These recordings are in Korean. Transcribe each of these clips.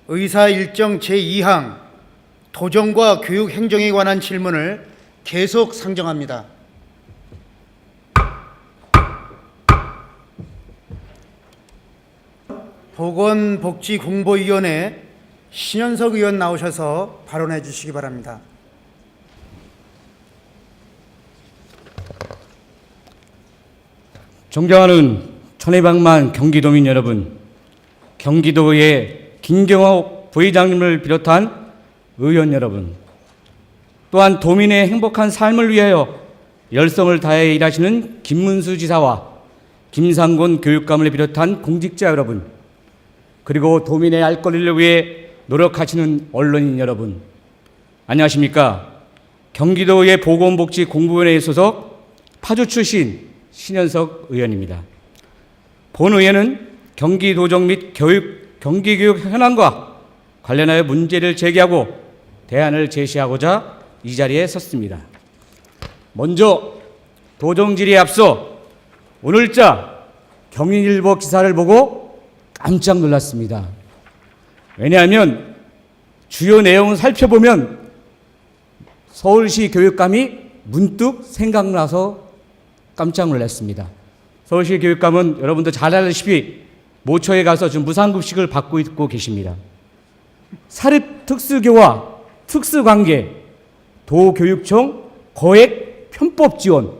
의사 일정 제2항 도정과 교육 행정에 관한 질문을 계속 상정합니다. 보건복지공보위원회 신현석 의원 나오셔서 발언해 주시기 바랍니다. 존경하는 천혜방만 경기도민 여러분, 경기도의 김경호 부회장님을 비롯한 의원 여러분, 또한 도민의 행복한 삶을 위하여 열성을 다해 일하시는 김문수 지사와 김상곤 교육감을 비롯한 공직자 여러분, 그리고 도민의 알 권리를 위해 노력하시는 언론인 여러분, 안녕하십니까? 경기도의 보건복지공보위원회 소속 파주 출신 신현석 의원입니다. 본 의원은 경기도정 및 경기교육 현안과 관련하여 문제를 제기하고 대안을 제시하고자 이 자리에 섰습니다. 먼저 도정 질의에 앞서 오늘자 경인일보 기사를 보고 깜짝 놀랐습니다. 왜냐하면 주요 내용을 살펴보면 서울시 교육감이 문득 생각나서 깜짝 놀랐습니다. 서울시 교육감은 여러분도 잘 알다시피 모처에 가서 지금 무상급식을 받고 있고 계십니다. 사립특수교와 특수관계, 도교육청 거액 편법 지원,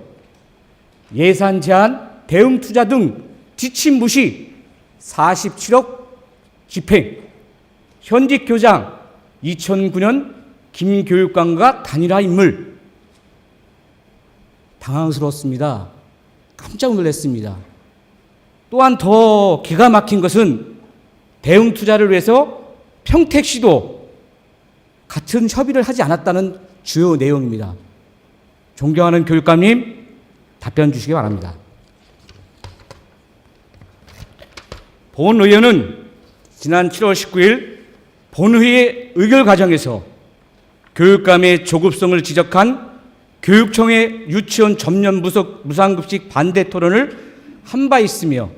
예산 제한, 대응 투자 등 지침 무시, 47억 집행, 현직 교장, 2009년 김교육감과 단일화 인물. 당황스러웠습니다. 깜짝 놀랐습니다. 또한 더 기가 막힌 것은 대응 투자를 위해서 평택시도 같은 협의를 하지 않았다는 주요 내용입니다. 존경하는 교육감님, 답변 주시기 바랍니다. 본 의원은 지난 7월 19일 본회의 의결 과정에서 교육감의 조급성을 지적한 교육청의 유치원 전면 무상급식 반대 토론을 한 바 있으며,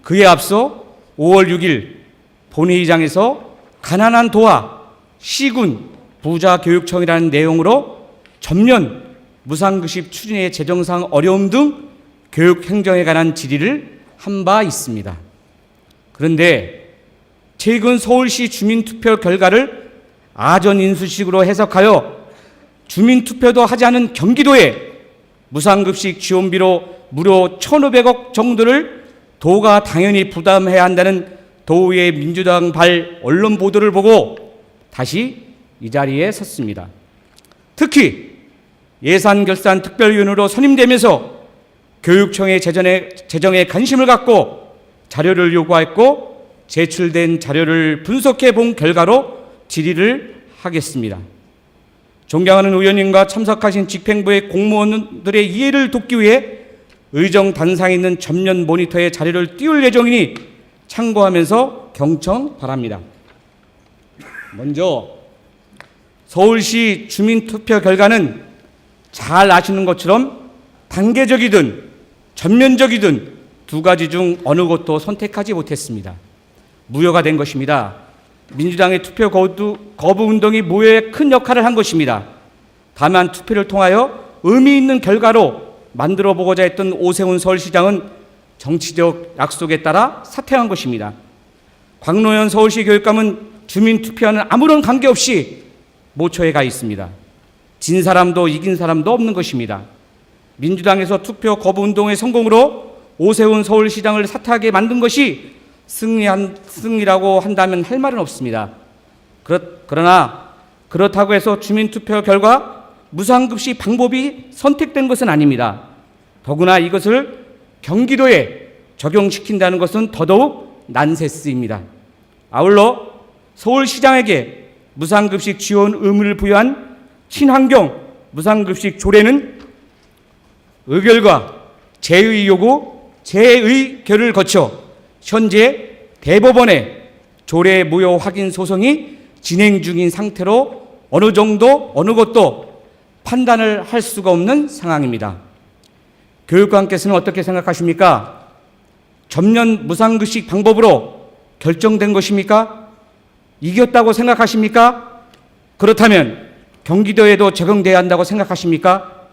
그에 앞서 5월 6일 본회의장에서 가난한 도와 시군 부자교육청이라는 내용으로 전면 무상급식 추진의 재정상 어려움 등 교육행정에 관한 질의를 한 바 있습니다. 그런데 최근 서울시 주민투표 결과를 아전인수식으로 해석하여 주민투표도 하지 않은 경기도에 무상급식 지원비로 무려 1,500억 정도를 도가 당연히 부담해야 한다는 도의 민주당발 언론 보도를 보고 다시 이 자리에 섰습니다. 특히 예산결산특별위원으로 선임되면서 교육청의 재정에 관심을 갖고 자료를 요구했고 제출된 자료를 분석해 본 결과로 질의를 하겠습니다. 존경하는 의원님과 참석하신 집행부의 공무원들의 이해를 돕기 위해 의정 단상에 있는 전면 모니터의 자료를 띄울 예정이니 참고하면서 경청 바랍니다. 먼저 서울시 주민투표 결과는 잘 아시는 것처럼 단계적이든 전면적이든 두 가지 중 어느 것도 선택하지 못했습니다. 무효가 된 것입니다. 민주당의 투표 거부 운동이 무효에 큰 역할을 한 것입니다. 다만 투표를 통하여 의미 있는 결과로 만들어 보고자 했던 오세훈 서울시장은 정치적 약속에 따라 사퇴한 것입니다. 광노현 서울시 교육감은 주민투표와는 아무런 관계없이 모처에 가 있습니다. 진 사람도 이긴 사람도 없는 것입니다. 민주당에서 투표 거부 운동의 성공으로 오세훈 서울시장을 사퇴하게 만든 것이 승리라고 한다면 할 말은 없습니다. 그러나 그렇다고 해서 주민투표 결과 무상급식 방법이 선택된 것은 아닙니다. 더구나 이것을 경기도에 적용시킨다는 것은 더더욱 난세스입니다. 아울러 서울시장에게 무상급식 지원 의무를 부여한 친환경 무상급식 조례는 의결과 재의 요구, 재의결을 거쳐 현재 대법원에 조례 무효 확인 소송이 진행 중인 상태로 어느 정도 어느 것도 판단을 할 수가 없는 상황입니다. 교육감께서는 어떻게 생각하십니까? 전면 무상급식 방법으로 결정된 것입니까? 이겼다고 생각하십니까? 그렇다면 경기도에도 적용돼야 한다고 생각하십니까?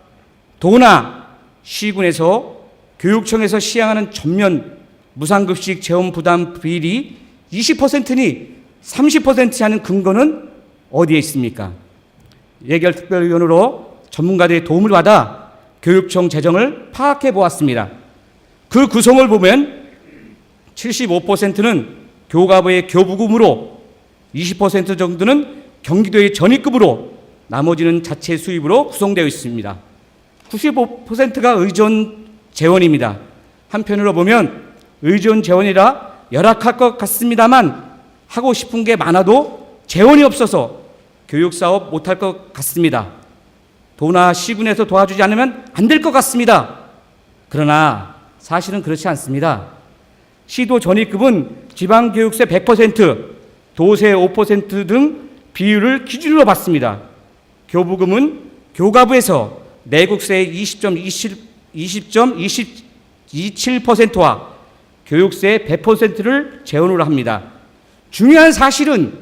도나 시군에서 교육청에서 시행하는 전면 무상급식 재원 부담 비율이 20%니 30%지 않은 근거는 어디에 있습니까? 예결특별위원으로 전문가들의 도움을 받아 교육청 재정을 파악해 보았습니다. 그 구성을 보면 75%는 교가부의 교부금으로, 20% 정도는 경기도의 전입급으로, 나머지는 자체 수입으로 구성되어 있습니다. 95%가 의존 재원입니다. 한편으로 보면 의존 재원이라 열악할 것 같습니다만 하고 싶은 게 많아도 재원이 없어서 교육사업 못할 것 같습니다. 도나 시군에서 도와주지 않으면 안 될 것 같습니다. 그러나 사실은 그렇지 않습니다. 시도 전입급은 지방교육세 100%, 도세 5% 등 비율을 기준으로 받습니다. 교부금은 교가부에서 내국세의 20.27%와 교육세 100%를 재원으로 합니다. 중요한 사실은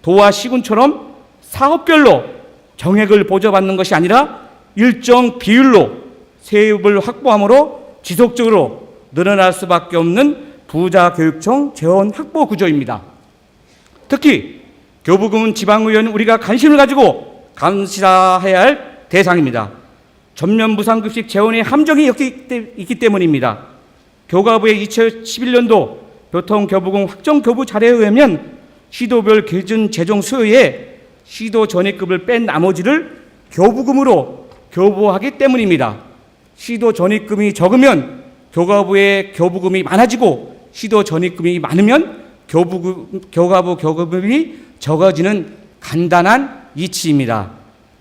도와 시군처럼 사업별로 정액을 보조받는 것이 아니라 일정 비율로 세입을 확보함으로 지속적으로 늘어날 수밖에 없는 부자교육청 재원 확보 구조입니다. 특히 교부금은 지방의원 우리가 관심을 가지고 감시해야 할 대상입니다. 전면 무상급식 재원의 함정이 있기 때문입니다. 교가부의 2011년도 교통교부금 확정교부 자료에 의하면 시도별 기준 재정 수요에 시도 전입급을 뺀 나머지를 교부금으로 교부하기 때문입니다. 시도 전입금이 적으면 교가부의 교부금이 많아지고 시도 전입금이 많으면 교가부 교부금이 적어지는 간단한 이치입니다.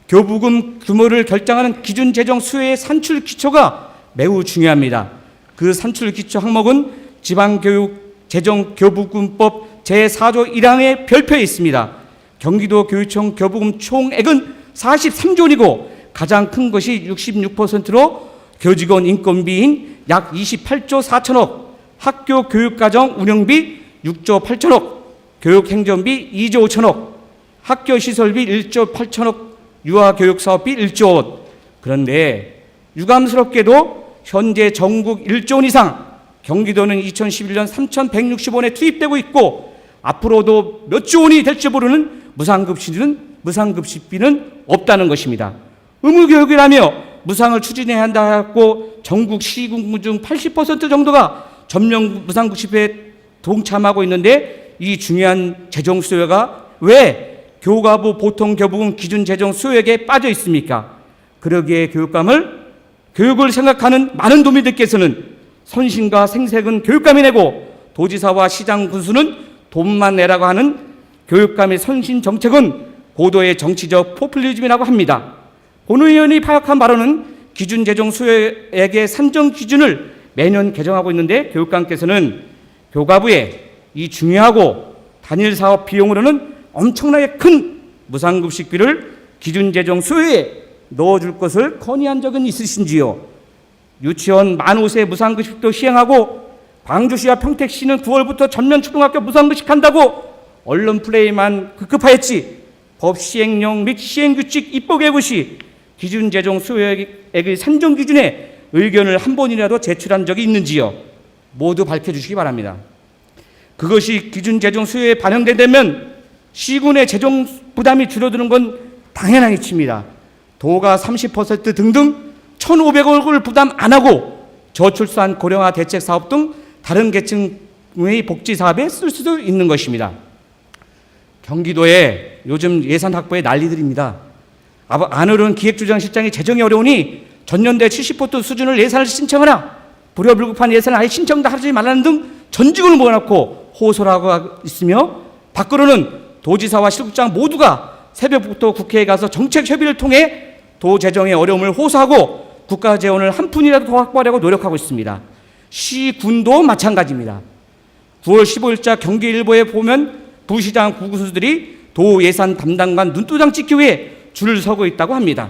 교부금 규모를 결정하는 기준 재정 수요의 산출 기초가 매우 중요합니다. 그 산출 기초 항목은 지방교육 재정 교부금법 제4조 1항의 별표에 있습니다. 경기도 교육청 교부금 총액은 43조 원이고 가장 큰 것이 66%로 교직원 인건비인 약 28조 4천억, 학교 교육과정 운영비 6조 8천억, 교육행정비 2조 5천억, 학교시설비 1조 8천억, 유아교육사업비 1조 원. 그런데 유감스럽게도 현재 전국 1조 원 이상, 경기도는 2011년 3,160원에 투입되고 있고 앞으로도 몇 조 원이 될지 모르는 무상급식비는 없다는 것입니다. 의무교육이라며 무상을 추진해야 한다고 전국 시군 중 80% 정도가 전면 무상급식에 동참하고 있는데 이 중요한 재정 수요가 왜 교가부 보통 교부금 기준 재정 수요액에 빠져 있습니까? 그러기에 교육을 생각하는 많은 도민들께서는 선심과 생색은 교육감이 내고 도지사와 시장 군수는 돈만 내라고 하는 교육감의 선심 정책은 고도의 정치적 포퓰리즘이라고 합니다. 본 의원이 파악한 바로는 기준 재정 수요액의 산정 기준을 매년 개정하고 있는데 교육감께서는 교가부에 이 중요하고 단일 사업 비용으로는 엄청나게 큰 무상급식비를 기준 재정 수요에 넣어줄 것을 건의한 적은 있으신지요? 유치원 만 5세 무상급식도 시행하고 광주시와 평택시는 9월부터 전면 초등학교 무상급식한다고 언론 플레이만 급급하였지 법 시행령 및 시행규칙 입법 개구 시 기준 재정 수요액의 산정 기준에 의견을 한 번이라도 제출한 적이 있는지요? 모두 밝혀주시기 바랍니다. 그것이 기준 재정 수요에 반영된다면 시군의 재정 부담이 줄어드는 건 당연한 이치입니다. 도가 30% 등등 1,500억을 부담 안 하고 저출산 고령화 대책 사업 등 다른 계층의 복지 사업에 쓸 수도 있는 것입니다. 경기도에 요즘 예산 확보에 난리들입니다. 안으로는 기획조정실장이 재정이 어려우니 전년대 70% 수준을 예산을 신청하라. 불효불급한 예산을 아예 신청도 하지 말라는 등 전직을 모아놓고 호소를 하고 있으며 밖으로는 도지사와 실국장 모두가 새벽부터 국회에 가서 정책 협의를 통해 도 재정의 어려움을 호소하고 국가 재원을 한 푼이라도 더 확보하려고 노력하고 있습니다. 시군도 마찬가지입니다. 9월 15일자 경기일보에 보면 부시장 구구수들이 도 예산 담당관 눈도장 찍기 위해 줄을 서고 있다고 합니다.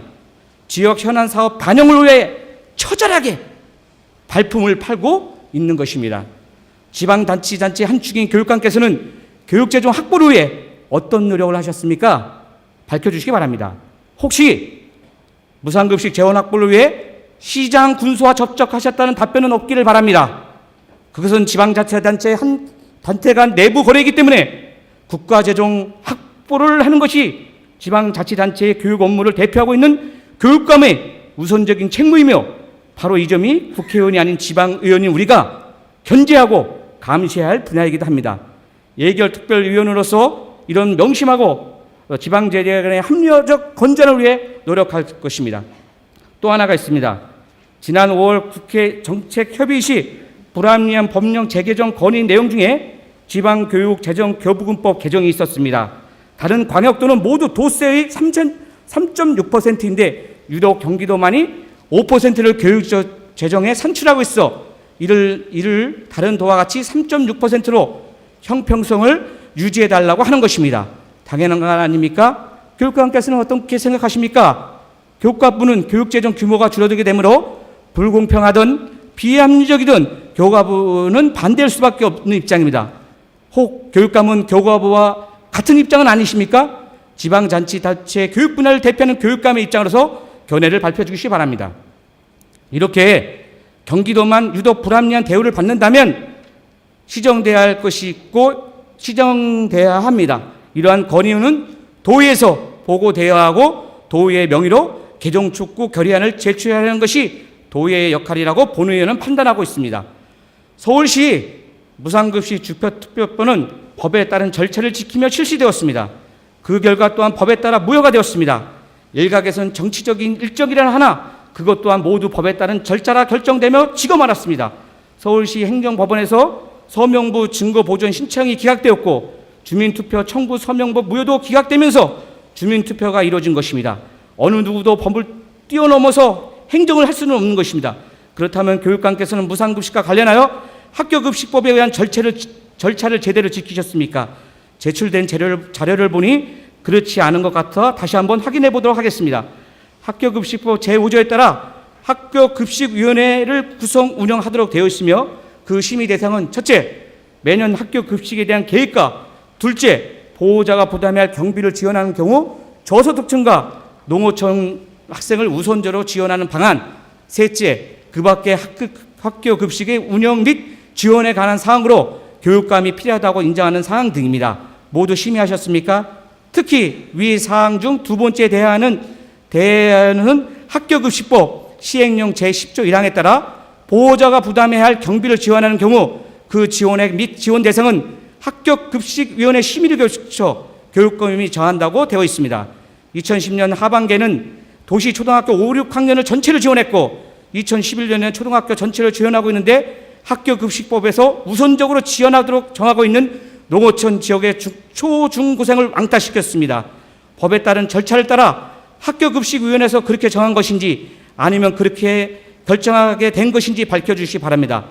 지역 현안 사업 반영을 위해 처절하게 발품을 팔고 있는 것입니다. 지방자치단체 한 축인 교육감께서는 교육재정 확보를 위해 어떤 노력을 하셨습니까? 밝혀주시기 바랍니다. 혹시 무상급식 재원 확보를 위해 시장 군수와 접촉하셨다는 답변은 없기를 바랍니다. 그것은 지방자치단체의 한 단체 간 내부 거래이기 때문에 국가재정 확보를 하는 것이 지방자치단체의 교육 업무를 대표하고 있는 교육감의 우선적인 책무이며, 바로 이 점이 국회의원이 아닌 지방의원인 우리가 견제하고 감시해야 할 분야이기도 합니다. 예결특별위원으로서 이런 명심하고 지방재단의 합리적 건전을 위해 노력할 것입니다. 또 하나가 있습니다. 지난 5월 국회 정책협의 시 불합리한 법령 재개정 건의 내용 중에 지방교육재정교부금법 개정이 있었습니다. 다른 광역도는 모두 도세의 3.6%인데 유독 경기도만이 5%를 교육재정에 산출하고 있어 이를 다른 도와 같이 3.6%로 형평성을 유지해달라고 하는 것입니다. 당연한 거 아닙니까? 교육감께서는 어떻게 생각하십니까? 교육과부는 교육재정 규모가 줄어들게 되므로 불공평하든 비합리적이든 교과부는 반대할 수밖에 없는 입장입니다. 혹 교육감은 교과부와 같은 입장은 아니십니까? 지방자치단체 교육 분야를 대표하는 교육감의 입장으로서 견해를 발표해 주시기 바랍니다. 이렇게 경기도만 유독 불합리한 대우를 받는다면 시정돼야 할 것이 있고 시정돼야 합니다. 이러한 건의는 도의에서 보고되어야 하고 도의의 명의로 개정촉구 결의안을 제출해야 하는 것이 도의의 역할이라고 본의원은 판단하고 있습니다. 서울시 무상급식 주표투표권은 법에 따른 절차를 지키며 실시되었습니다. 그 결과 또한 법에 따라 무효가 되었습니다. 일각에선 정치적인 일정이라 하나 그것 또한 모두 법에 따른 절차라 결정되며 지고 말았습니다. 서울시 행정법원에서 서명부 증거보존 신청이 기각되었고 주민투표 청구 서명부 무효도 기각되면서 주민투표가 이루어진 것입니다. 어느 누구도 법을 뛰어넘어서 행정을 할 수는 없는 것입니다. 그렇다면 교육감께서는 무상급식과 관련하여 학교급식법에 의한 절차를 제대로 지키셨습니까? 제출된 자료를 보니 그렇지 않은 것 같아 다시 한번 확인해 보도록 하겠습니다. 학교급식법 제5조에 따라 학교급식위원회를 구성 운영하도록 되어 있으며 그 심의 대상은 첫째, 매년 학교급식에 대한 계획과 둘째, 보호자가 부담해야 할 경비를 지원하는 경우 저소득층과 농어촌 학생을 우선적으로 지원하는 방안, 셋째, 그 밖에 학교급식의 운영 및 지원에 관한 사항으로 교육감이 필요하다고 인정하는 사항 등입니다. 모두 심의하셨습니까? 특히 위 사항 중 두 번째 대안은 학교급식법 시행령 제10조 1항에 따라 보호자가 부담해야 할 경비를 지원하는 경우 그 지원액 및 지원 대상은 학교급식위원회 심의를 거쳐 교육감이 정한다고 되어 있습니다. 2010년 하반기에는 도시 초등학교 5, 6학년을 전체를 지원했고 2011년에 초등학교 전체를 지원하고 있는데 학교급식법에서 우선적으로 지원하도록 정하고 있는 농어촌 지역의 초, 중, 고생을 왕따시켰습니다. 법에 따른 절차를 따라 학교급식위원회에서 그렇게 정한 것인지 아니면 그렇게 결정하게 된 것인지 밝혀주시기 바랍니다.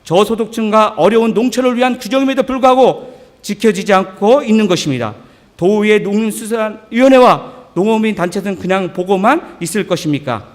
저소득층과 어려운 농촌을 위한 규정임에도 불구하고 지켜지지 않고 있는 것입니다. 도의회 농림수산위원회와 농어민 단체는 그냥 보고만 있을 것입니까?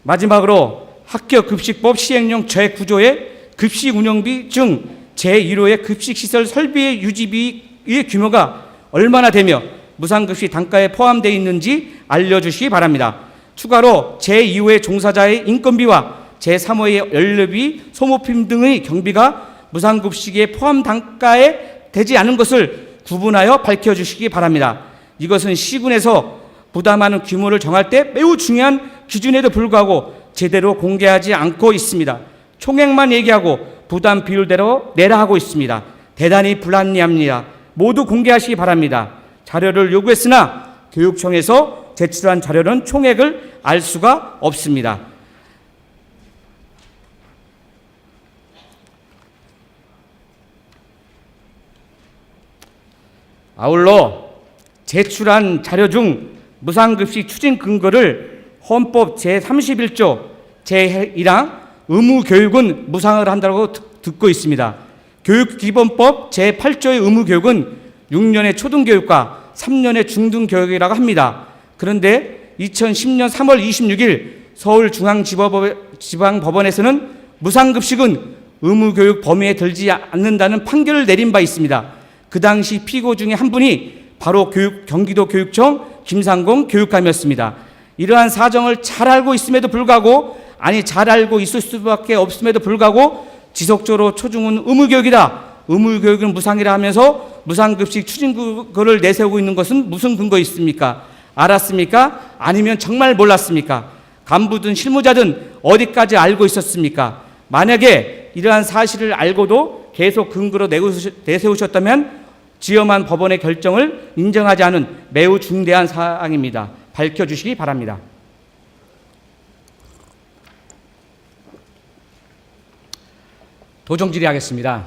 마지막으로 학교급식법 시행령 제9조의 급식운영비 중 제1호의 급식시설 설비의 유지비의 규모가 얼마나 되며 무상급식 단가에 포함되어 있는지 알려주시기 바랍니다. 추가로 제2호의 종사자의 인건비와 제3호의 연료비, 소모품 등의 경비가 무상급식에 포함 단가에 되지 않은 것을 구분하여 밝혀주시기 바랍니다. 이것은 시군에서 부담하는 규모를 정할 때 매우 중요한 기준에도 불구하고 제대로 공개하지 않고 있습니다. 총액만 얘기하고 부담 비율대로 내라 하고 있습니다. 대단히 불합리합니다. 모두 공개하시기 바랍니다. 자료를 요구했으나 교육청에서 제출한 자료는 총액을 알 수가 없습니다. 아울러 제출한 자료 중 무상급식 추진 근거를 헌법 제31조 제1항 의무교육은 무상을 한다고 듣고 있습니다. 교육기본법 제8조의 의무교육은 6년의 초등교육과 3년의 중등교육이라고 합니다. 그런데 2010년 3월 26일 서울중앙지방법원에서는 무상급식은 의무교육 범위에 들지 않는다는 판결을 내린 바 있습니다. 그 당시 피고 중에 한 분이 바로 경기도 교육청 김상공 교육감이었습니다. 이러한 사정을 잘 알고 있음에도 불구하고, 잘 알고 있을 수밖에 없음에도 불구하고 지속적으로 초중은 의무교육이다, 의무교육은 무상이라 하면서 무상급식 추진구를 내세우고 있는 것은 무슨 근거 있습니까? 알았습니까? 아니면 정말 몰랐습니까? 간부든 실무자든 어디까지 알고 있었습니까? 만약에 이러한 사실을 알고도 계속 근거로 내세우셨다면 지엄한 법원의 결정을 인정하지 않은 매우 중대한 사항입니다. 밝혀주시기 바랍니다. 도정 질의하겠습니다.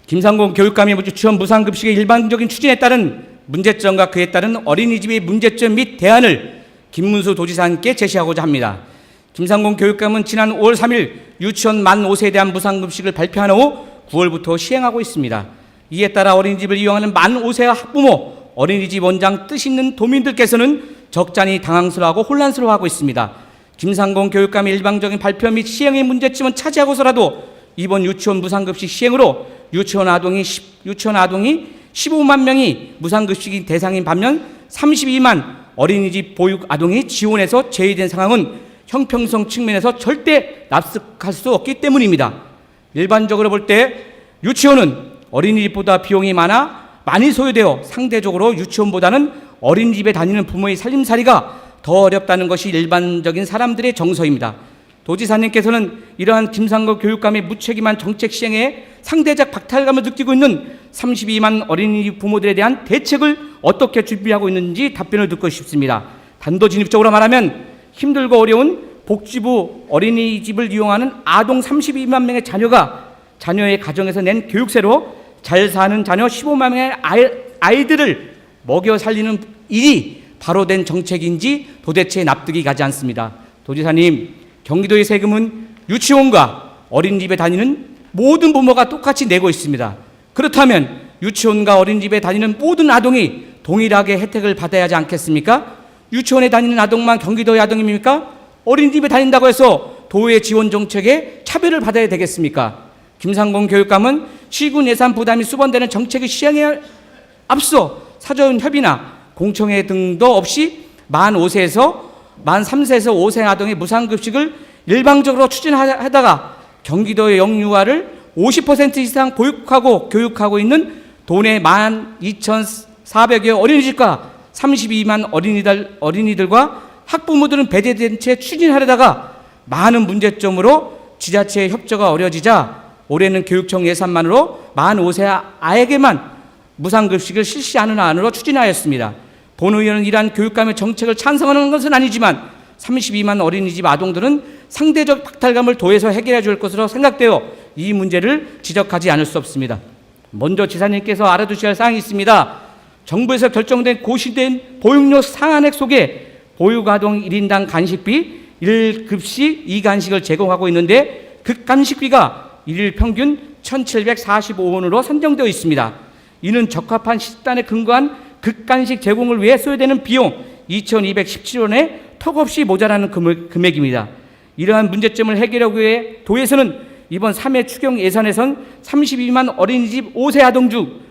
김상공 교육감이 유치원 무상급식의 일반적인 추진에 따른 문제점과 그에 따른 어린이집의 문제점 및 대안을 김문수 도지사님께 제시하고자 합니다. 김상공 교육감은 지난 5월 3일 유치원 만 5세에 대한 무상급식을 발표한 후 9월부터 시행하고 있습니다. 이에 따라 어린이집을 이용하는 만 5세 학부모, 어린이집 원장 뜻 있는 도민들께서는 적잖이 당황스러워하고 혼란스러워하고 있습니다. 김상공 교육감의 일방적인 발표 및 시행의 문제점은 차지하고서라도 이번 유치원 무상급식 시행으로 유치원 아동이 15만 명이 무상급식이 대상인 반면 32만 어린이집 보육 아동이 지원해서 제외된 상황은 형평성 측면에서 절대 납득할 수 없기 때문입니다. 일반적으로 볼 때 유치원은 어린이집보다 비용이 많이 소요되어 상대적으로 유치원보다는 어린이집에 다니는 부모의 살림살이가 더 어렵다는 것이 일반적인 사람들의 정서입니다. 도지사님께서는 이러한 김상국 교육감의 무책임한 정책 시행에 상대적 박탈감을 느끼고 있는 32만 어린이집 부모들에 대한 대책을 어떻게 준비하고 있는지 답변을 듣고 싶습니다. 단도직입적으로 말하면 힘들고 어려운 복지부 어린이집을 이용하는 아동 32만 명의 자녀의 가정에서 낸 교육세로 잘 사는 자녀 15만 명의 아이들을 먹여 살리는 일이 바로 된 정책인지 도대체 납득이 가지 않습니다. 도지사님, 경기도의 세금은 유치원과 어린이집에 다니는 모든 부모가 똑같이 내고 있습니다. 그렇다면 유치원과 어린이집에 다니는 모든 아동이 동일하게 혜택을 받아야 하지 않겠습니까? 유치원에 다니는 아동만 경기도의 아동입니까? 어린이집에 다닌다고 해서 도의 지원 정책에 차별을 받아야 되겠습니까? 김상공 교육감은 시군 예산 부담이 수반되는 정책의 시행에 앞서 사전 협의나 공청회 등도 없이 만 3세에서 5세 아동의 무상급식을 일방적으로 추진하다가 경기도의 영유아를 50% 이상 보육하고 교육하고 있는 도내 12,400여 어린이집과 32만 어린이들과 학부모들은 배제된 채 추진하려다가 많은 문제점으로 지자체의 협조가 어려지자 올해는 교육청 예산만으로 만 5세 아이에게만 무상급식을 실시하는 안으로 추진하였습니다. 본 의원은 이러한 교육감의 정책을 찬성하는 것은 아니지만 32만 어린이집 아동들은 상대적 박탈감을 도에서 해결해 줄 것으로 생각되어 이 문제를 지적하지 않을 수 없습니다. 먼저 지사님께서 알아두셔야 할 사항이 있습니다. 정부에서 결정된 고시된 보육료 상한액 속에 보육아동 1인당 간식비 1급식 2간식을 제공하고 있는데 그 간식비가 일일 평균 1,745원으로 산정되어 있습니다. 이는 적합한 식단에 근거한 극간식 제공을 위해 소요되는 비용 2,217원에 턱없이 모자라는 금액입니다. 이러한 문제점을 해결하기 위해 도에서는 이번 3회 추경 예산에선 32만 어린이집 5세 아동 중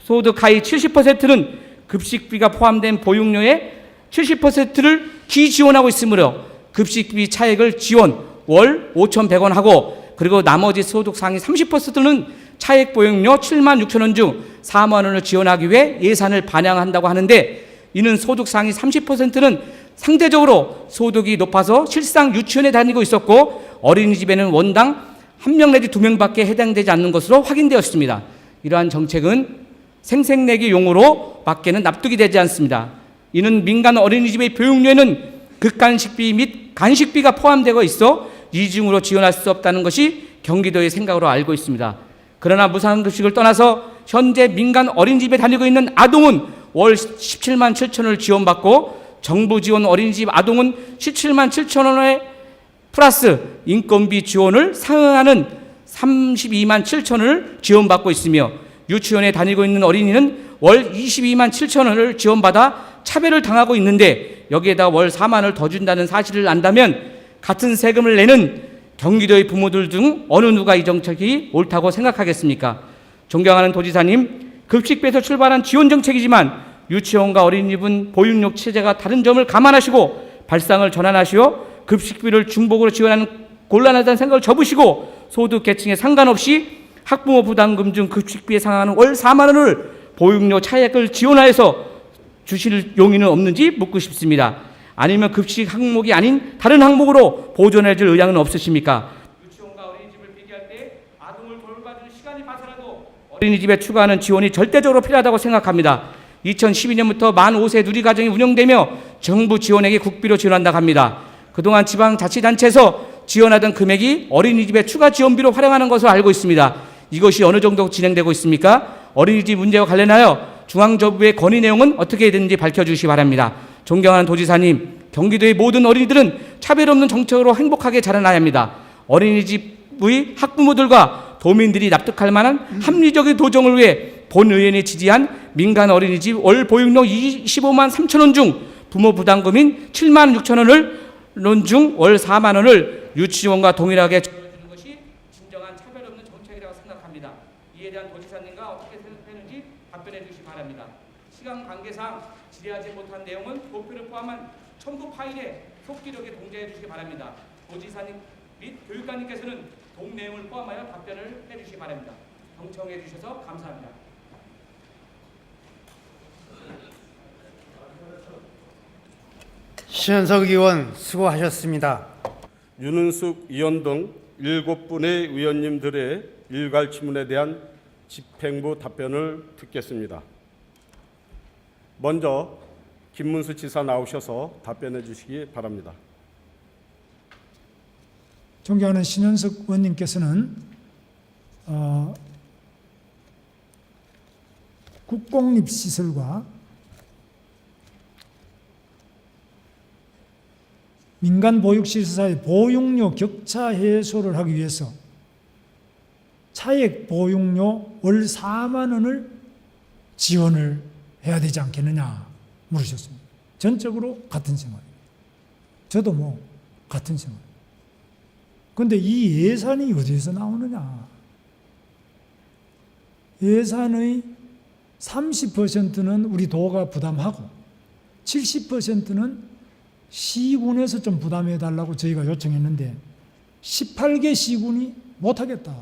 소득 하위 70%는 급식비가 포함된 보육료의 70%를 기지원하고 있으므로 급식비 차액을 지원 월 5,100원 하고 그리고 나머지 소득 상위 30%는 차액 보육료 7만 6천 원 중 4만 원을 지원하기 위해 예산을 반영한다고 하는데 이는 소득 상위 30%는 상대적으로 소득이 높아서 실상 유치원에 다니고 있었고 어린이집에는 원당 1명 내지 2명밖에 해당되지 않는 것으로 확인되었습니다. 이러한 정책은 생색내기 용어로 밖에는 납득이 되지 않습니다. 이는 민간 어린이집의 보육료에는 극간식비 및 간식비가 포함되어 있어 이중으로 지원할 수 없다는 것이 경기도의 생각으로 알고 있습니다. 그러나 무상급식을 떠나서 현재 민간 어린이집에 다니고 있는 아동은 월 17만 7천 원을 지원받고 정부 지원 어린이집 아동은 17만 7천 원에 플러스 인건비 지원을 상응하는 32만 7천 원을 지원받고 있으며 유치원에 다니고 있는 어린이는 월 22만 7천 원을 지원받아 차별을 당하고 있는데 여기에다 월 4만 원을 더 준다는 사실을 안다면 같은 세금을 내는 경기도의 부모들 중 어느 누가 이 정책이 옳다고 생각하겠습니까? 존경하는 도지사님, 급식비에서 출발한 지원 정책이지만 유치원과 어린이집은 보육료 체제가 다른 점을 감안하시고 발상을 전환하시어 급식비를 중복으로 지원하는 곤란하다는 생각을 접으시고 소득 계층에 상관없이 학부모 부담금 중 급식비에 상하는 월 4만 원을 보육료 차액을 지원하여서 주실 용의는 없는지 묻고 싶습니다. 아니면 급식 항목이 아닌 다른 항목으로 보존해 줄 의향은 없으십니까? 유치원과 어린이집을 비교할 때 아동을 돌봐주는 시간이 봐서라도 어린이집에 추가하는 지원이 절대적으로 필요하다고 생각합니다. 2012년부터 만 5세 누리가정이 운영되며 정부 지원액이 국비로 지원한다고 합니다. 그동안 지방자치단체에서 지원하던 금액이 어린이집에 추가 지원비로 활용하는 것으로 알고 있습니다. 이것이 어느 정도 진행되고 있습니까? 어린이집 문제와 관련하여 중앙정부의 건의 내용은 어떻게 되는지 밝혀주시기 바랍니다. 존경하는 도지사님, 경기도의 모든 어린이들은 차별 없는 정책으로 행복하게 자라나야 합니다. 어린이집의 학부모들과 도민들이 납득할 만한 합리적인 도정을 위해 본의원이 지지한 민간 어린이집 월 보육료 25만 3천 원 중 부모 부담금인 7만 6천 원을 중 월 4만 원을 유치원과 동일하게 지원해주는 것이 진정한 차별 없는 정책이라고 생각합니다. 이에 대한 도지사님과 어떻게 생각하는지 답변해 주시기 바랍니다. 시간 관계상 질의하지 못한 내용은 도표를 포함한 첨부 파일에 속기록에 동제해 주시기 바랍니다. 도지사님 및 교육관님께서는 동 내용을 포함하여 답변을 해 주시기 바랍니다. 경청해 주셔서 감사합니다. 신현석 의원 수고하셨습니다. 윤은숙 의원 등 7분의 의원님들의 일괄 질문에 대한 집행부 답변을 듣겠습니다. 먼저 김문수 지사 나오셔서 답변해 주시기 바랍니다. 존경하는 신현석 의원님께서는 국공립시설과 민간 보육시설사의 보육료 격차 해소를 하기 위해서 차액 보육료 월 4만 원을 지원을 해야 되지 않겠느냐 물으셨습니다. 전적으로 같은 생각입니다. 저도 뭐 같은 생각. 그런데 이 예산이 어디에서 나오느냐? 예산의 30%는 우리 도가 부담하고 70%는 시군에서 좀 부담해 달라고 저희가 요청했는데 18개 시군이 못하겠다.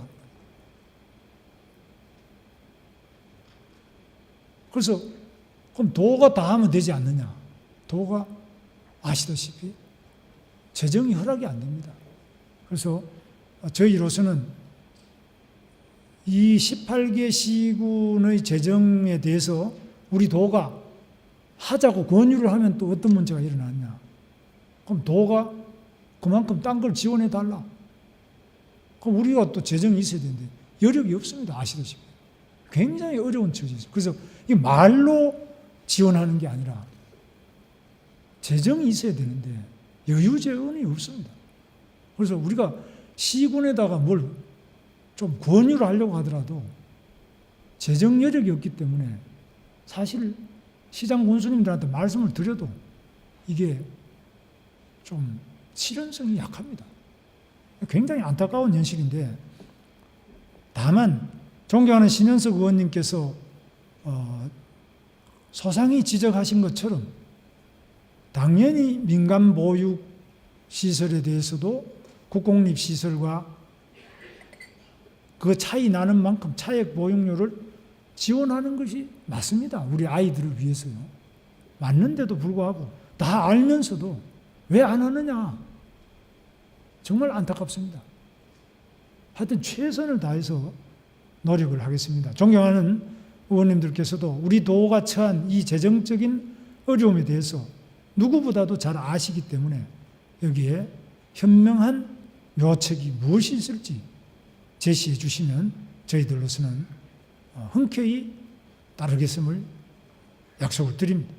그래서 그럼 도가 다 하면 되지 않느냐? 도가 아시다시피 재정이 허락이 안 됩니다. 그래서 저희로서는 이 18개 시군의 재정에 대해서 우리 도가 하자고 권유를 하면 또 어떤 문제가 일어났냐? 그럼 도가 그만큼 딴 걸 지원해 달라. 그럼 우리가 또 재정이 있어야 되는데 여력이 없습니다. 아시다시피. 굉장히 어려운 처지죠. 그래서 이 말로 지원하는 게 아니라 재정이 있어야 되는데 여유 재원이 없습니다. 그래서 우리가 시군에다가 뭘 좀 권유를 하려고 하더라도 재정 여력이 없기 때문에 사실 시장 군수님들한테 말씀을 드려도 이게 좀 실현성이 약합니다. 굉장히 안타까운 현실인데 다만 존경하는 신현석 의원님께서 소상히 지적하신 것처럼 당연히 민간 보육 시설에 대해서도 국공립시설과 그 차이 나는 만큼 차액 보육료를 지원하는 것이 맞습니다. 우리 아이들을 위해서요. 맞는데도 불구하고 다 알면서도 왜 안 하느냐? 정말 안타깝습니다. 하여튼 최선을 다해서 노력을 하겠습니다. 존경하는 의원님들께서도 우리 도가 처한 이 재정적인 어려움에 대해서 누구보다도 잘 아시기 때문에 여기에 현명한 묘책이 무엇이 있을지 제시해 주시면 저희들로서는 흔쾌히 따르겠음을 약속을 드립니다.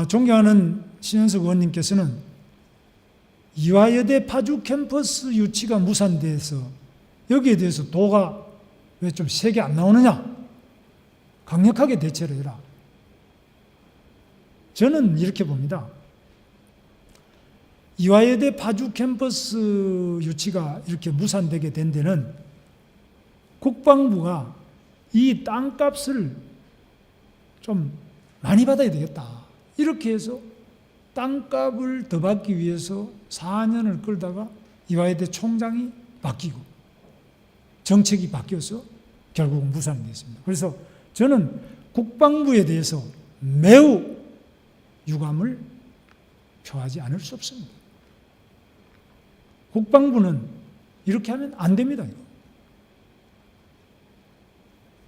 존경하는 신현석 의원님께서는 이화여대 파주 캠퍼스 유치가 무산돼서 여기에 대해서 도가 왜 좀 세게 안 나오느냐? 강력하게 대처를 해라. 저는 이렇게 봅니다. 이화여대 파주 캠퍼스 유치가 이렇게 무산되게 된 데는 국방부가 이 땅값을 좀 많이 받아야 되겠다. 이렇게 해서 땅값을 더 받기 위해서 4년을 끌다가 이화여대 총장이 바뀌고 정책이 바뀌어서 결국 무산이 됐습니다. 그래서 저는 국방부에 대해서 매우 유감을 표하지 않을 수 없습니다. 국방부는 이렇게 하면 안 됩니다. 이거.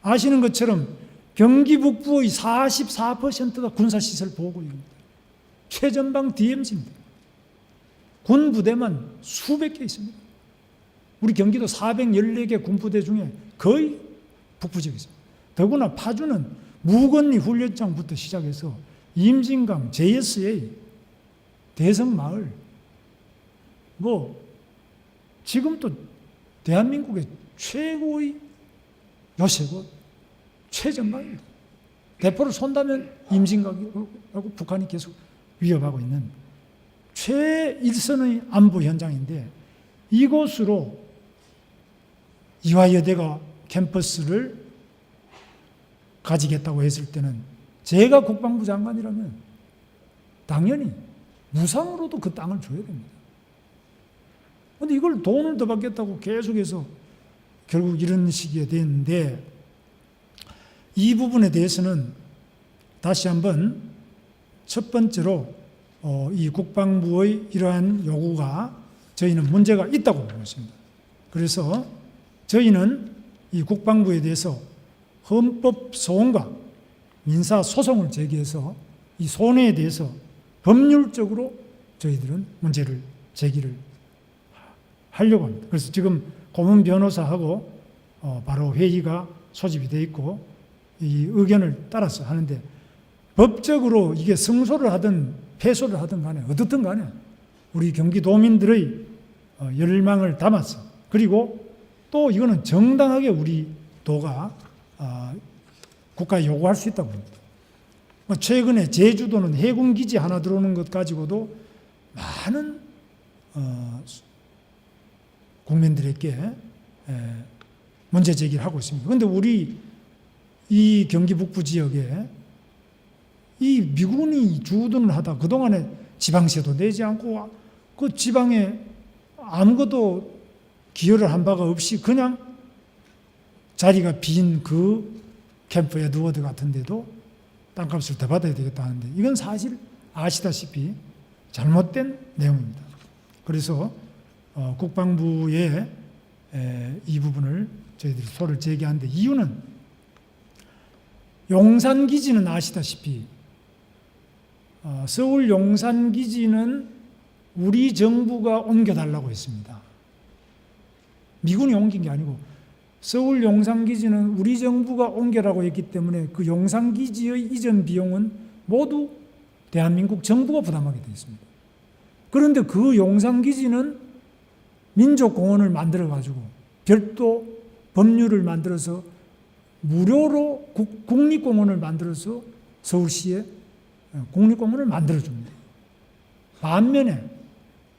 아시는 것처럼 경기 북부의 44%가 군사시설 보호구역입니다. 최전방 DMZ입니다. 군 부대만 수백 개 있습니다. 우리 경기도 414개 군부대 중에 거의 북부 지역에 있습니다. 더구나 파주는 무건리 훈련장부터 시작해서 임진강, JSA, 대성마을, 지금 또 대한민국의 최고의 요새고 최전방입니다. 대포를 쏜다면 임진강하고 북한이 계속 위협하고 있는 최일선의 안보 현장인데 이곳으로 이화여대가 캠퍼스를 가지겠다고 했을 때는 제가 국방부 장관이라면 당연히 무상으로도 그 땅을 줘야 됩니다. 그런데 이걸 돈을 더 받겠다고 계속해서 결국 이런 식이 됐는데 이 부분에 대해서는 다시 한번 첫 번째로 이 국방부의 이러한 요구가 저희는 문제가 있다고 보고 있습니다. 그래서 저희는 이 국방부에 대해서 헌법 소원과 민사 소송을 제기해서 이 손해에 대해서 법률적으로 저희들은 문제를 제기를 하려고 합니다. 그래서 지금 고문 변호사하고 바로 회의가 소집이 되어 있고 이 의견을 따라서 하는데 법적으로 이게 승소를 하든 패소를 하든 간에 어떻든 간에 우리 경기도민들의 열망을 담아서 그리고 또 이거는 정당하게 우리 도가 국가에 요구할 수 있다고 봅니다. 최근에 제주도는 해군기지 하나 들어오는 것 가지고도 많은 국민들에게 문제 제기를 하고 있습니다. 그런데 우리 이 경기 북부 지역에 이 미군이 주둔을 하다 그동안에 지방세도 내지 않고 그 지방에 아무것도 기여를 한 바가 없이 그냥 자리가 빈 그 캠프 에드워드 같은 데도 땅값을 더 받아야 되겠다 하는데 이건 사실 아시다시피 잘못된 내용입니다. 그래서 국방부에 이 부분을 저희들이 소를 제기하는데 이유는 용산기지는 아시다시피 서울 용산기지는 우리 정부가 옮겨달라고 했습니다. 미군이 옮긴 게 아니고 서울 용산기지는 우리 정부가 옮겨라고 했기 때문에 그 용산기지의 이전 비용은 모두 대한민국 정부가 부담하게 되어 있습니다. 그런데 그 용산기지는 민족공원을 만들어가지고 별도 법률을 만들어서 무료로 국립공원을 만들어서 서울시에 국립공원을 만들어줍니다. 반면에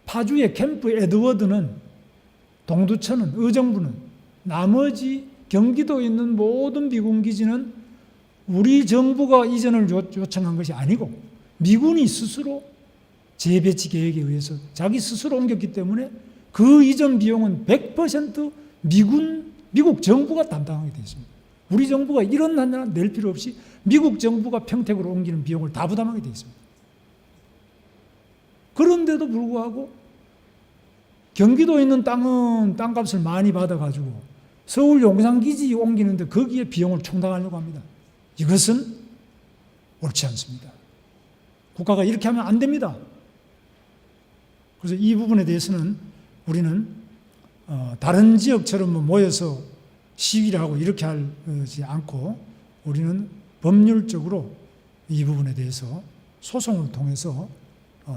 파주의 캠프 에드워드는 동두천은 의정부는 나머지 경기도에 있는 모든 미군기지는 우리 정부가 이전을 요청한 것이 아니고 미군이 스스로 재배치 계획에 의해서 자기 스스로 옮겼기 때문에 그 이전 비용은 100% 미국 정부가 담당하게 되어 있습니다. 우리 정부가 이런 하나 낼 필요 없이 미국 정부가 평택으로 옮기는 비용을 다 부담하게 되어 있습니다. 그런데도 불구하고 경기도에 있는 땅은 땅값을 많이 받아가지고 서울 용산기지 옮기는데 거기에 비용을 충당하려고 합니다. 이것은 옳지 않습니다. 국가가 이렇게 하면 안 됩니다. 그래서 이 부분에 대해서는 우리는 다른 지역처럼 모여서 시위를 하고 이렇게 하지 않고 우리는 법률적으로 이 부분에 대해서 소송을 통해서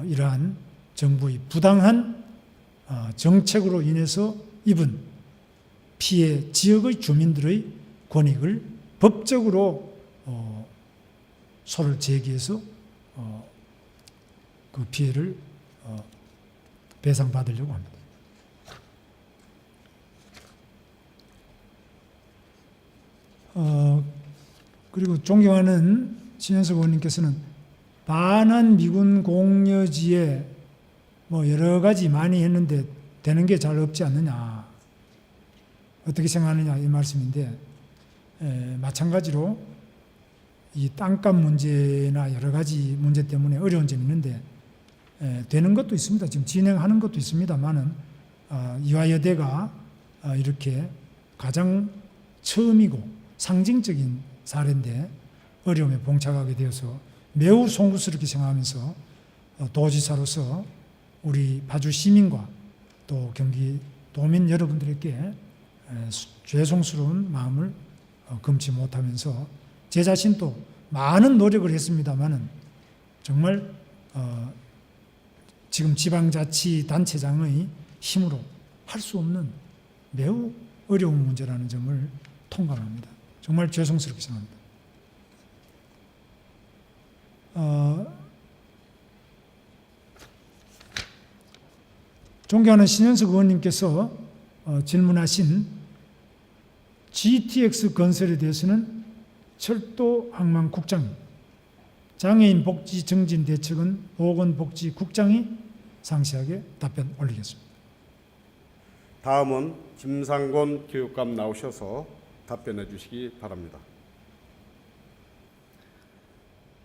이러한 정부의 부당한 정책으로 인해서 입은 피해 지역의 주민들의 권익을 법적으로 소를 제기해서 그 피해를 배상받으려고 합니다. 그리고 존경하는 신현석 의원님께서는 반환 미군 공여지에 뭐 여러 가지 많이 했는데 되는 게 잘 없지 않느냐, 어떻게 생각하느냐 이 말씀인데, 마찬가지로 이 땅값 문제나 여러 가지 문제 때문에 어려운 점이 있는데 되는 것도 있습니다. 지금 진행하는 것도 있습니다만은 이화여대가 이렇게 가장 처음이고 상징적인 사례인데 어려움에 봉착하게 되어서 매우 송구스럽게 생각하면서 도지사로서 우리 파주 시민과 또 경기 도민 여러분들에게 죄송스러운 마음을 금치 못하면서 제 자신도 많은 노력을 했습니다마는 정말 지금 지방자치단체장의 힘으로 할 수 없는 매우 어려운 문제라는 점을 통감합니다. 정말 죄송스럽게 생각합니다. 존경하는 신현석 의원님께서 질문하신 GTX 건설에 대해서는 철도 항만국장, 장애인 복지 증진 대책은 보건복지국장이 상세하게 답변 올리겠습니다. 다음은 김상곤 교육감 나오셔서 답변해 주시기 바랍니다.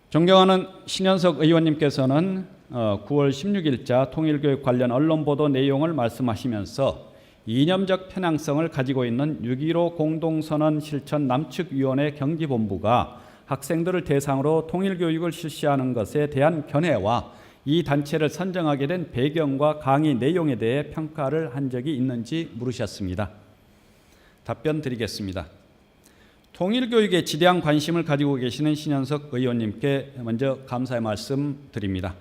존경하는 신현석 의원님께서는 9월 16일자 통일교육 관련 언론보도 내용을 말씀하시면서 이념적 편향성을 가지고 있는 6.15 공동선언 실천 남측위원회 경기본부가 학생들을 대상으로 통일교육을 실시하는 것에 대한 견해와 이 단체를 선정하게 된 배경과 강의 내용에 대해 평가를 한 적이 있는지 물으셨습니다. 답변 드리겠습니다. 통일교육에 지대한 관심을 가지고 계시는 신현석 의원님께 먼저 감사의 말씀 드립니다.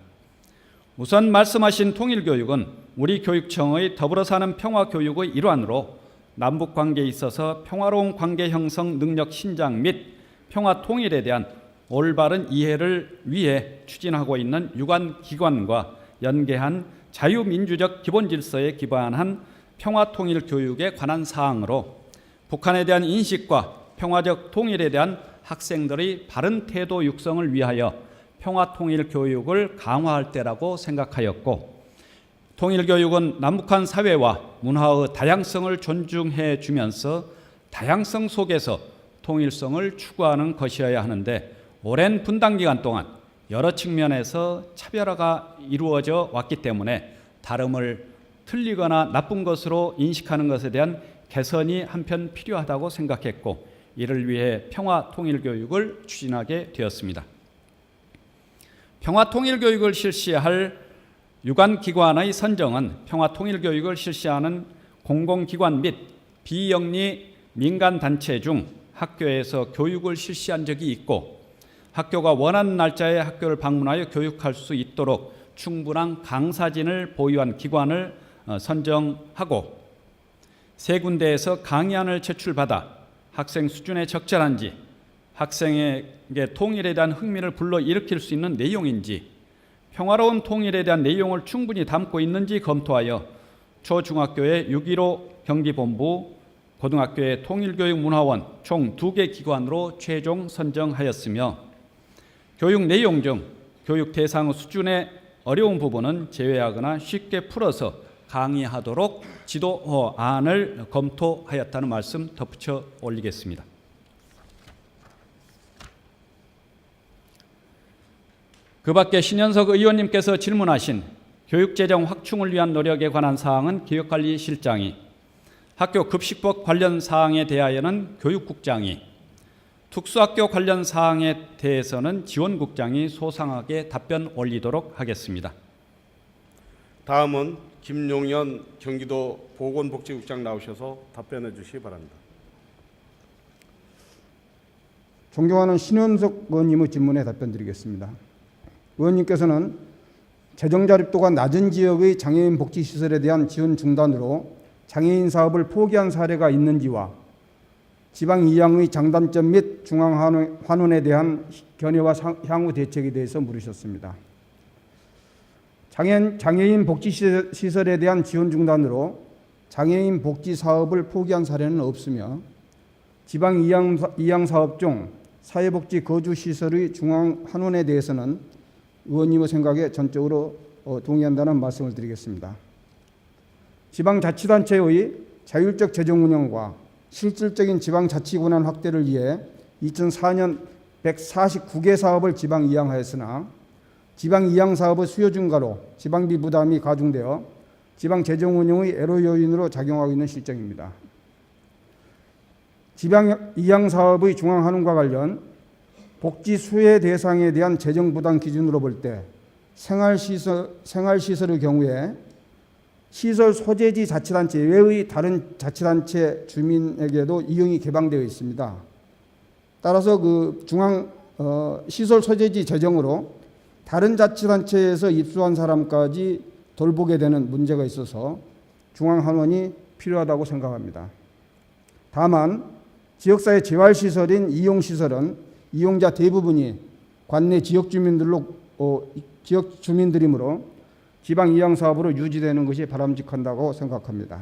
우선 말씀하신 통일교육은 우리 교육청의 더불어 사는 평화교육의 일환으로 남북관계에 있어서 평화로운 관계 형성 능력 신장 및 평화 통일에 대한 올바른 이해를 위해 추진하고 있는 유관기관과 연계한 자유민주적 기본질서에 기반한 평화통일교육에 관한 사항으로 북한에 대한 인식과 평화적 통일에 대한 학생들의 바른 태도 육성을 위하여 평화통일교육을 강화할 때라고 생각하였고, 통일교육은 남북한 사회와 문화의 다양성을 존중해 주면서 다양성 속에서 통일성을 추구하는 것이어야 하는데, 오랜 분단기간 동안 여러 측면에서 차별화가 이루어져 왔기 때문에 다름을 틀리거나 나쁜 것으로 인식하는 것에 대한 개선이 한편 필요하다고 생각했고, 이를 위해 평화통일교육을 추진하게 되었습니다. 평화통일교육을 실시할 유관기관의 선정은 평화통일교육을 실시하는 공공기관 및 비영리 민간단체 중 학교에서 교육을 실시한 적이 있고, 학교가 원하는 날짜에 학교를 방문하여 교육할 수 있도록 충분한 강사진을 보유한 기관을 선정하고, 세 군데에서 강의안을 제출받아 학생 수준에 적절한지, 학생에게 통일에 대한 흥미를 불러일으킬 수 있는 내용인지, 평화로운 통일에 대한 내용을 충분히 담고 있는지 검토하여 초중학교의 6.15 경기본부, 고등학교의 통일교육문화원 총 2개 기관으로 최종 선정하였으며, 교육 내용 중 교육 대상 수준의 어려운 부분은 제외하거나 쉽게 풀어서 강의하도록 지도안을 검토하였다는 말씀 덧붙여 올리겠습니다. 그 밖에 신현석 의원님께서 질문하신 교육재정 확충을 위한 노력에 관한 사항은 교육관리실장이, 학교 급식법 관련 사항에 대하여는 교육국장이, 특수학교 관련 사항에 대해서는 지원국장이 소상하게 답변 올리도록 하겠습니다. 다음은 김용현 경기도 보건복지국장 나오셔서 답변해 주시기 바랍니다. 존경하는 신현석 의원님의 질문에 답변드리겠습니다. 의원님께서는 재정 자립도가 낮은 지역의 장애인 복지시설에 대한 지원 중단으로 장애인 사업을 포기한 사례가 있는지와 지방 이양의 장단점 및 중앙 환원에 대한 견해와 향후 대책에 대해서 물으셨습니다. 장애인 복지시설에 대한 지원 중단으로 장애인 복지 사업을 포기한 사례는 없으며 지방 이양 사업 중 사회복지 거주시설의 중앙 환원에 대해서는 의원님의 생각에 전적으로 동의한다는 말씀을 드리겠습니다. 지방자치단체의 자율적 재정 운영과 실질적인 지방자치 권한 확대를 위해 2004년 149개 사업을 지방 이양하였으나 지방 이양 사업의 수요 증가로 지방비 부담이 가중되어 지방 재정 운영의 애로 요인으로 작용하고 있는 실정입니다. 지방 이양 사업의 중앙 환원과 관련 복지 수혜 대상에 대한 재정 부담 기준으로 볼 때 생활시설의 경우에 시설 소재지 자치단체 외의 다른 자치단체 주민에게도 이용이 개방되어 있습니다. 따라서 그 중앙 시설 소재지 재정으로 다른 자치단체에서 입수한 사람까지 돌보게 되는 문제가 있어서 중앙 환원이 필요하다고 생각합니다. 다만 지역사회 재활시설인 이용시설은 이용자 대부분이 관내 지역 주민들이므로 지방 이양 사업으로 유지되는 것이 바람직한다고 생각합니다.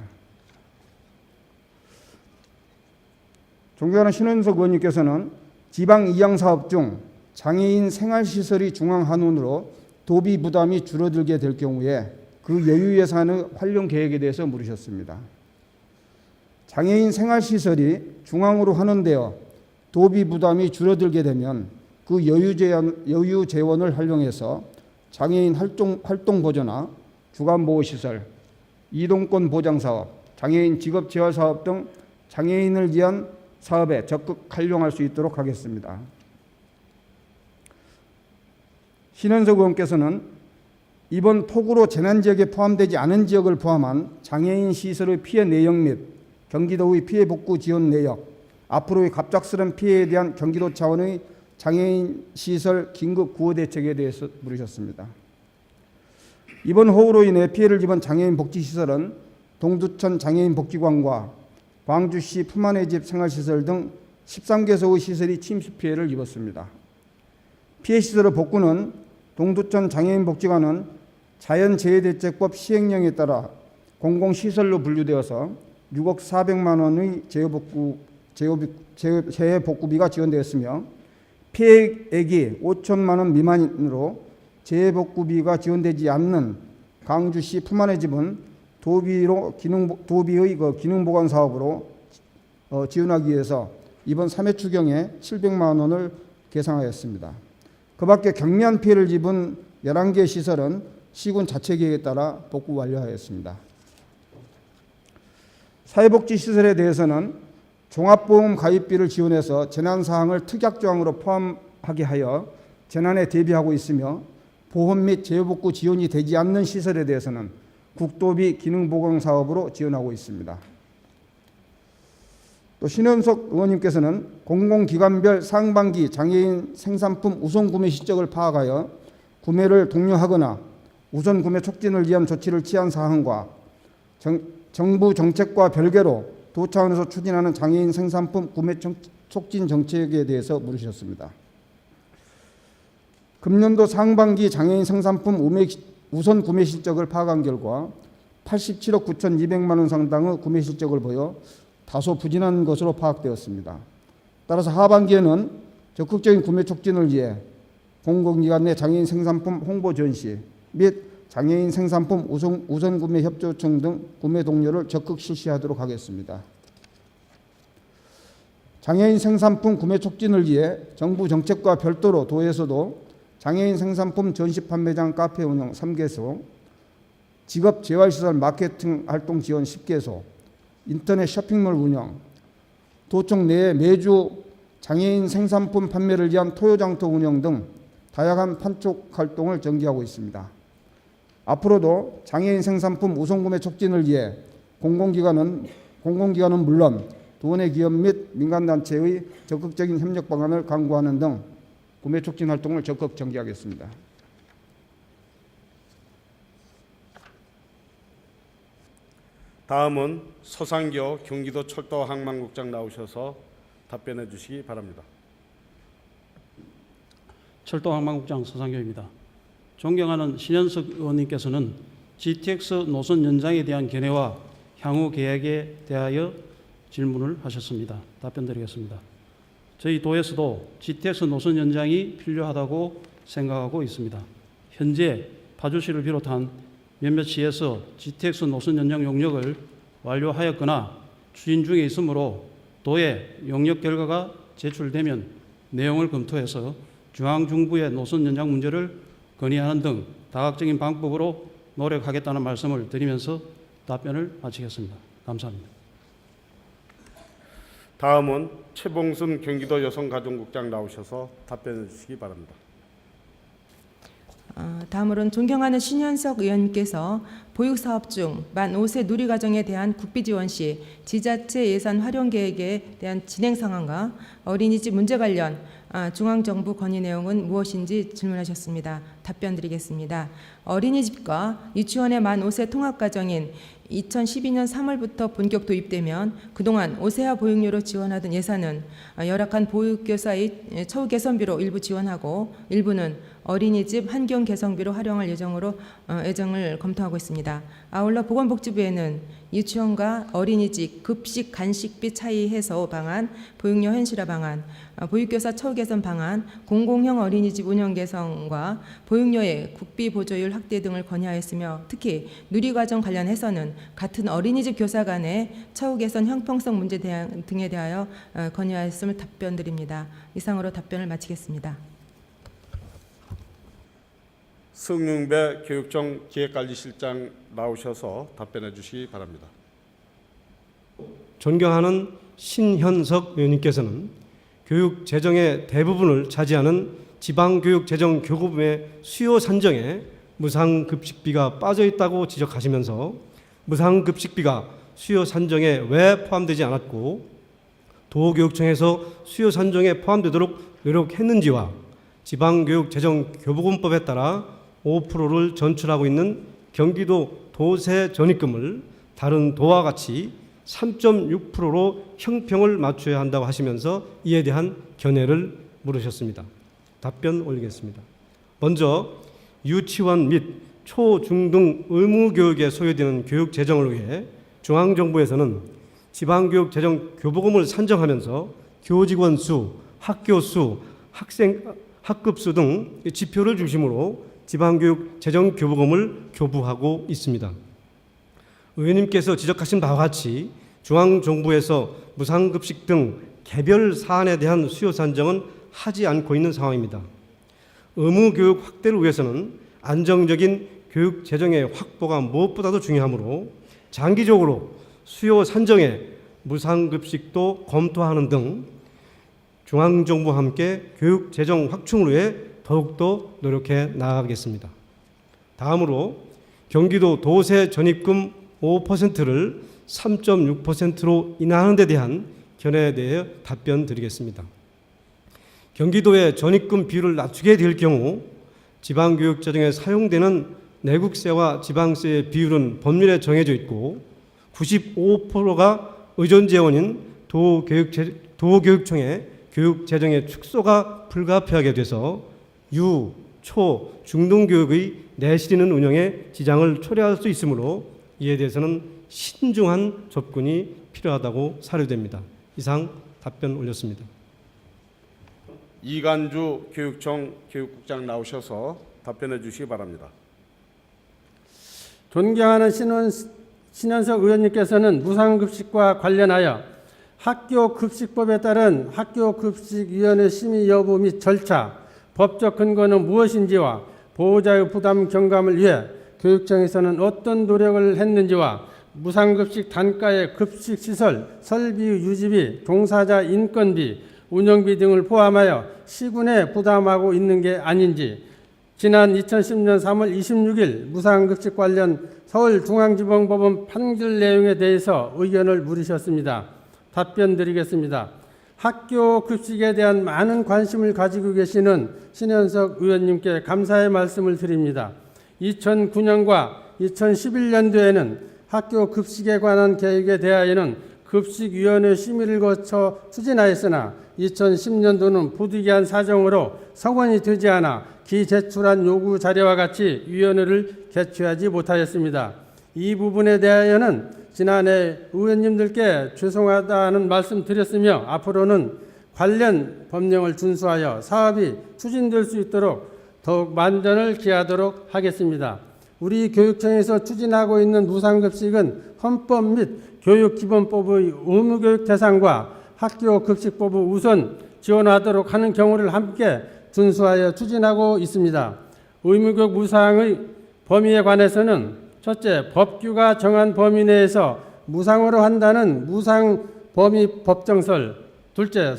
존경하는 신원석 의원님께서는 지방 이양 사업 중 장애인 생활시설이 중앙 환원으로 도비 부담이 줄어들게 될 경우에 그 여유 예산의 활용 계획에 대해서 물으셨습니다. 장애인 생활시설이 중앙으로 환원되어 도비 부담이 줄어들게 되면 그 여유 재원을 활용해서 장애인 활동 보조나 주간 보호 시설, 이동권 보장 사업, 장애인 직업 재활 사업 등 장애인을 위한 사업에 적극 활용할 수 있도록 하겠습니다. 신현석 의원께서는 이번 폭우로 재난 지역에 포함되지 않은 지역을 포함한 장애인 시설의 피해 내역 및 경기도의 피해 복구 지원 내역, 앞으로의 갑작스런 피해에 대한 경기도 차원의 장애인 시설 긴급 구호 대책에 대해서 물으셨습니다. 이번 호우로 인해 피해를 입은 장애인 복지시설은 동두천 장애인 복지관과 광주시 품 안의 집 생활시설 등 13개소의 시설이 침수 피해를 입었습니다. 피해 시설의 복구는 동두천 장애인 복지관은 자연재해대책법 시행령에 따라 공공시설로 분류되어서 6억 400만 원의 재해 복구비가 지원되었으며 피해액이 5천만 원 미만으로 재해 복구비가 지원되지 않는 광주시 품 안의 집은 도비의 기능 보관 사업으로 지원하기 위해서 이번 3회 추경에 700만 원을 계상하였습니다. 그 밖에 경미한 피해를 입은 11개 시설은 시군 자체 계획에 따라 복구 완료하였습니다. 사회복지시설에 대해서는 종합보험 가입비를 지원해서 재난사항을 특약조항으로 포함하게 하여 재난에 대비하고 있으며 보험 및 재해복구 지원이 되지 않는 시설에 대해서는 국도비 기능보강 사업으로 지원하고 있습니다. 또 신현석 의원님께서는 공공기관별 상반기 장애인 생산품 우선 구매 실적을 파악하여 구매를 독려하거나 우선 구매 촉진을 위한 조치를 취한 사항과 정부 정책과 별개로 도 차원에서 추진하는 장애인 생산품 구매 촉진 정책에 대해서 물으셨습니다. 금년도 상반기 장애인 생산품 우선 구매 실적을 파악한 결과 87억 9,200만 원 상당의 구매 실적을 보여 다소 부진한 것으로 파악되었습니다. 따라서 하반기에는 적극적인 구매 촉진을 위해 공공기관 내 장애인 생산품 홍보 전시 및 장애인 생산품 우선 구매 협조청 등 구매 독려를 적극 실시하도록 하겠습니다. 장애인 생산품 구매 촉진을 위해 정부 정책과 별도로 도에서도 장애인 생산품 전시 판매장 카페 운영 3개소, 직업 재활시설 마케팅 활동 지원 10개소, 인터넷 쇼핑몰 운영, 도청 내에 매주 장애인 생산품 판매를 위한 토요장터 운영 등 다양한 판촉 활동을 전개하고 있습니다. 앞으로도 장애인 생산품 우선구매 촉진을 위해 공공기관은 물론 도내 기업 및 민간단체의 적극적인 협력 방안을 강구하는 등 구매 촉진 활동을 적극 전개하겠습니다. 다음은 서상교 경기도 철도항만국장 나오셔서 답변해 주시기 바랍니다. 철도항만국장 서상교입니다. 존경하는 신현석 의원님께서는 GTX 노선 연장에 대한 견해와 향후 계획에 대하여 질문을 하셨습니다. 답변드리겠습니다. 저희 도에서도 GTX 노선 연장이 필요하다고 생각하고 있습니다. 현재 파주시를 비롯한 몇몇 시에서 GTX 노선 연장 용역을 완료하였거나 추진 중에 있으므로 도에 용역 결과가 제출되면 내용을 검토해서 중앙정부의 노선 연장 문제를 건의하는 등 다각적인 방법으로 노력하겠다는 말씀을 드리면서 답변을 마치겠습니다. 감사합니다. 다음은 최봉순 경기도 여성가정국장 나오셔서 답변해 주시기 바랍니다. 다음으로는 존경하는 신현석 의원님께서 보육사업 중 만 5세 누리과정에 대한 국비 지원 시 지자체 예산 활용 계획에 대한 진행 상황과 어린이집 문제 관련 중앙정부 건의 내용은 무엇인지 질문하셨습니다. 답변드리겠습니다. 어린이집과 유치원의 만 5세 통합과정인 2012년 3월부터 본격 도입되면 그동안 5세와 보육료로 지원하던 예산은 열악한 보육교사의 처우 개선비로 일부 지원하고 일부는 어린이집 환경 개선비로 활용할 예정을 검토하고 있습니다. 아울러 보건복지부에는 유치원과 어린이집 급식 간식비 차이 해소 방안, 보육료 현실화 방안, 보육교사 처우 개선 방안, 공공형 어린이집 운영 개선과 보육료의 국비 보조율 확대 등을 건의하였으며 특히 누리과정 관련해서는 같은 어린이집 교사 간의 처우 개선 형평성 문제 등에 대하여 건의하였음을 답변드립니다. 이상으로 답변을 마치겠습니다. 성윤배 교육청 기획관리실장 나오셔서 답변해 주시기 바랍니다. 존경하는 신현석 의원님께서는 교육 재정의 대부분을 차지하는 지방교육재정교부금의 수요 산정에 무상급식비가 빠져 있다고 지적하시면서 무상급식비가 수요 산정에 왜 포함되지 않았고 도교육청에서 수요 산정에 포함되도록 노력했는지와 지방교육재정교부금법에 따라 5%를 전출하고 있는 경기도 도세 전입금을 다른 도와 같이 3.6%로 형평을 맞춰야 한다고 하시면서 이에 대한 견해를 물으셨습니다. 답변 올리겠습니다. 먼저 유치원 및 초, 중 등 의무교육에 소요되는 교육 재정을 위해 중앙정부에서는 지방교육재정 교부금을 산정하면서 교직원 수, 학교 수, 학급 수 등 지표를 중심으로 지방교육 재정 교부금을 교부하고 있습니다. 의원님께서 지적하신 바와 같이 중앙정부에서 무상급식 등 개별 사안에 대한 수요 산정은 하지 않고 있는 상황입니다. 의무교육 확대를 위해서는 안정적인 교육 재정의 확보가 무엇보다도 중요하므로 장기적으로 수요 산정에 무상급식도 검토하는 등 중앙정부와 함께 교육 재정 확충을 위해 더욱더 노력해 나가겠습니다. 다음으로 경기도 도세 전입금 5%를 3.6%로 인하하는 데 대한 견해에 대해 답변 드리겠습니다. 경기도의 전입금 비율을 낮추게 될 경우 지방교육재정에 사용되는 내국세와 지방세의 비율은 법률에 정해져 있고 95%가 의존재원인 도교육청의 교육재정의 축소가 불가피하게 돼서 유, 초, 중등교육의 내실 있는 운영에 지장을 초래할 수 있으므로 이에 대해서는 신중한 접근이 필요하다고 사료됩니다. 이상 답변 올렸습니다. 이간주 교육청 교육국장 나오셔서 답변해 주시기 바랍니다. 존경하는 신현석 의원님께서는 무상급식과 관련하여 학교급식법에 따른 학교급식위원회 심의 여부 및 절차, 법적 근거는 무엇인지와 보호자의 부담 경감을 위해 교육청에서는 어떤 노력을 했는지와 무상급식 단가의 급식시설, 설비 유지비, 종사자 인건비, 운영비 등을 포함하여 시군에 부담하고 있는 게 아닌지 지난 2010년 3월 26일 무상급식 관련 서울중앙지방법원 판결 내용에 대해서 의견을 물으셨습니다. 답변 드리겠습니다. 학교 급식에 대한 많은 관심을 가지고 계시는 신현석 의원님께 감사의 말씀을 드립니다. 2009년과 2011년도에는 학교 급식에 관한 계획에 대하여는 급식위원회 심의를 거쳐 추진하였으나 2010년도는 부득이한 사정으로 성원이 되지 않아 기 제출한 요구 자료와 같이 위원회를 개최하지 못하였습니다. 이 부분에 대하여는 지난해 의원님들께 죄송하다는 말씀 드렸으며 앞으로는 관련 법령을 준수하여 사업이 추진될 수 있도록 더욱 만전을 기하도록 하겠습니다. 우리 교육청에서 추진하고 있는 무상급식은 헌법 및 교육기본법의 의무교육 대상과 학교급식법을 우선 지원하도록 하는 경우를 함께 준수하여 추진하고 있습니다. 의무교육 무상의 범위에 관해서는 첫째, 법규가 정한 범위 내에서 무상으로 한다는 무상 범위 법정설, 둘째,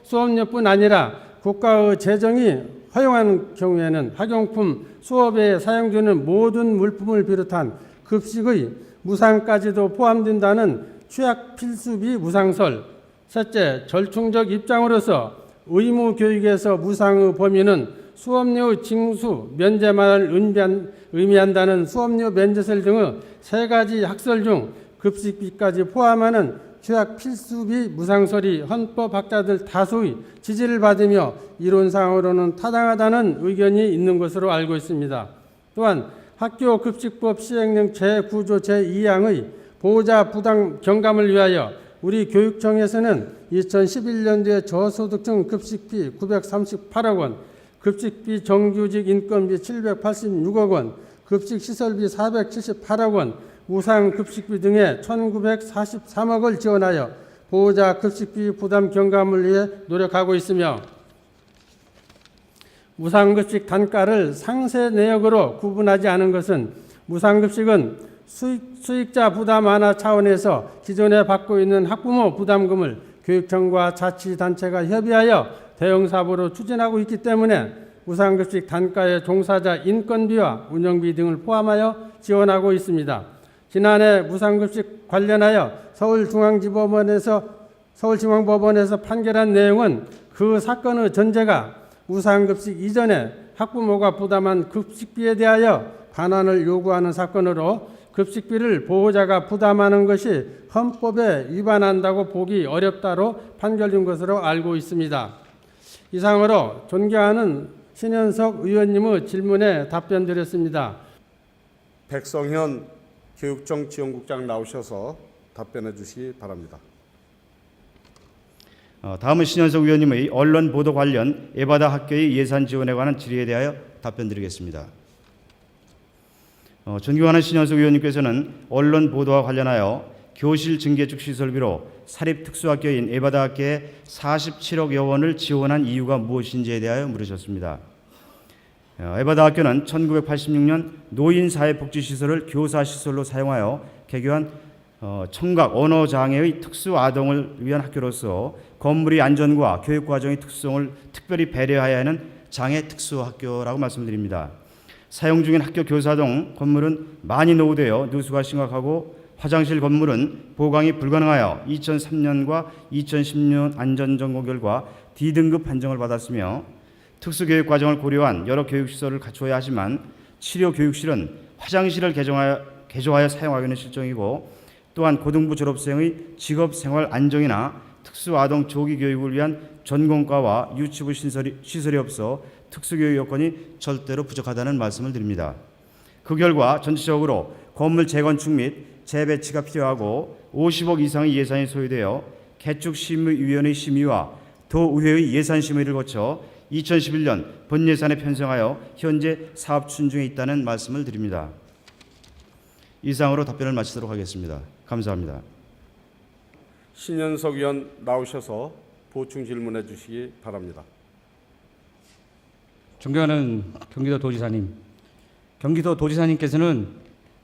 수업료뿐 아니라 국가의 재정이 허용한 경우에는 학용품 수업에 사용되는 모든 물품을 비롯한 급식의 무상까지도 포함된다는 취약 필수비 무상설, 셋째, 절충적 입장으로서 의무 교육에서 무상의 범위는 수업료 징수, 면제만을 의미한다는 수업료 면제설 등의 세 가지 학설 중 급식비까지 포함하는 취약 필수비 무상설이 헌법학자들 다수의 지지를 받으며 이론상으로는 타당하다는 의견이 있는 것으로 알고 있습니다. 또한 학교급식법 시행령 제9조 제2항의 보호자 부담 경감을 위하여 우리 교육청에서는 2011년도에 저소득층 급식비 938억 원, 급식비 정규직 인건비 786억 원, 급식시설비 478억 원, 무상급식비 등의 1943억을 지원하여 보호자 급식비 부담 경감을 위해 노력하고 있으며 무상급식 단가를 상세 내역으로 구분하지 않은 것은 무상급식은 수익자 부담 완화 차원에서 기존에 받고 있는 학부모 부담금을 교육청과 자치단체가 협의하여 대형사업으로 추진하고 있기 때문에 무상급식 단가의 종사자 인건비와 운영비 등을 포함하여 지원하고 있습니다. 지난해 무상급식 관련하여 서울중앙법원에서 판결한 내용은 그 사건의 전제가 무상급식 이전에 학부모가 부담한 급식비에 대하여 반환을 요구하는 사건으로 급식비를 보호자가 부담하는 것이 헌법에 위반한다고 보기 어렵다로 판결된 것으로 알고 있습니다. 이상으로 존경하는 신현석 의원님의 질문에 답변드렸습니다. 백성현 교육청 지원국장 나오셔서 답변해 주시기 바랍니다. 다음은 신현석 의원님의 언론 보도 관련 에바다 학교의 예산 지원에 관한 질의에 대하여 답변드리겠습니다. 존경하는 신현석 의원님께서는 언론 보도와 관련하여 교실 증개축 시설비로 사립특수학교인 에바다 학교에 47억여 원을 지원한 이유가 무엇인지에 대하여 물으셨습니다. 에바다 학교는 1986년 노인사회복지시설을 교사시설로 사용하여 개교한 청각 언어장애의 특수아동을 위한 학교로서 건물의 안전과 교육과정의 특성을 특별히 배려해야 하는 장애 특수학교라고 말씀드립니다. 사용 중인 학교 교사동 건물은 많이 노후되어 누수가 심각하고 화장실 건물은 보강이 불가능하여 2003년과 2010년 안전점검 결과 D등급 판정을 받았으며 특수교육 과정을 고려한 여러 교육시설을 갖추어야 하지만 치료교육실은 화장실을 개조하여 사용하기는 실정이고 또한 고등부 졸업생의 직업생활 안정이나 특수아동 조기 교육을 위한 전공과와 유치부 시설이 없어 특수교육 여건이 절대로 부족하다는 말씀을 드립니다. 그 결과 전체적으로 건물 재건축 및 재배치가 필요하고 50억 이상의 예산이 소요되어 개축심의위원회 심의와 도의회의 예산 심의를 거쳐 2011년 본 예산에 편성하여 현재 사업 추진 중에 있다는 말씀을 드립니다. 이상으로 답변을 마치도록 하겠습니다. 감사합니다. 신현석 의원 나오셔서 보충 질문해 주시기 바랍니다. 존경하는 경기도 도지사님, 경기도 도지사님께서는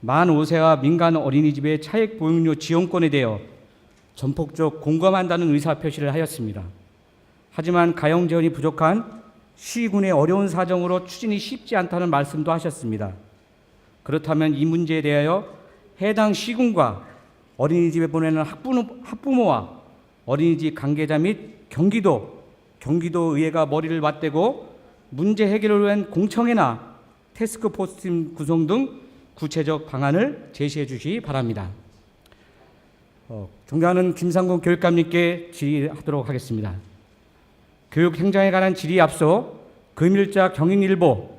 만 5세와 민간 어린이집의 차액 보육료 지원권에 대해 전폭적 공감한다는 의사표시를 하였습니다. 하지만 가용 재원이 부족한 시군의 어려운 사정으로 추진이 쉽지 않다는 말씀도 하셨습니다. 그렇다면 이 문제에 대하여 해당 시군과 어린이집에 보내는 학부모와 어린이집 관계자 및 경기도의회가 머리를 맞대고 문제 해결을 위한 공청회나 태스크포스팀 구성 등 구체적 방안을 제시해 주시기 바랍니다. 존경하는 김상곤 교육감님께 질의하도록 하겠습니다. 교육 행정에 관한 질의에 앞서 금일자 경인일보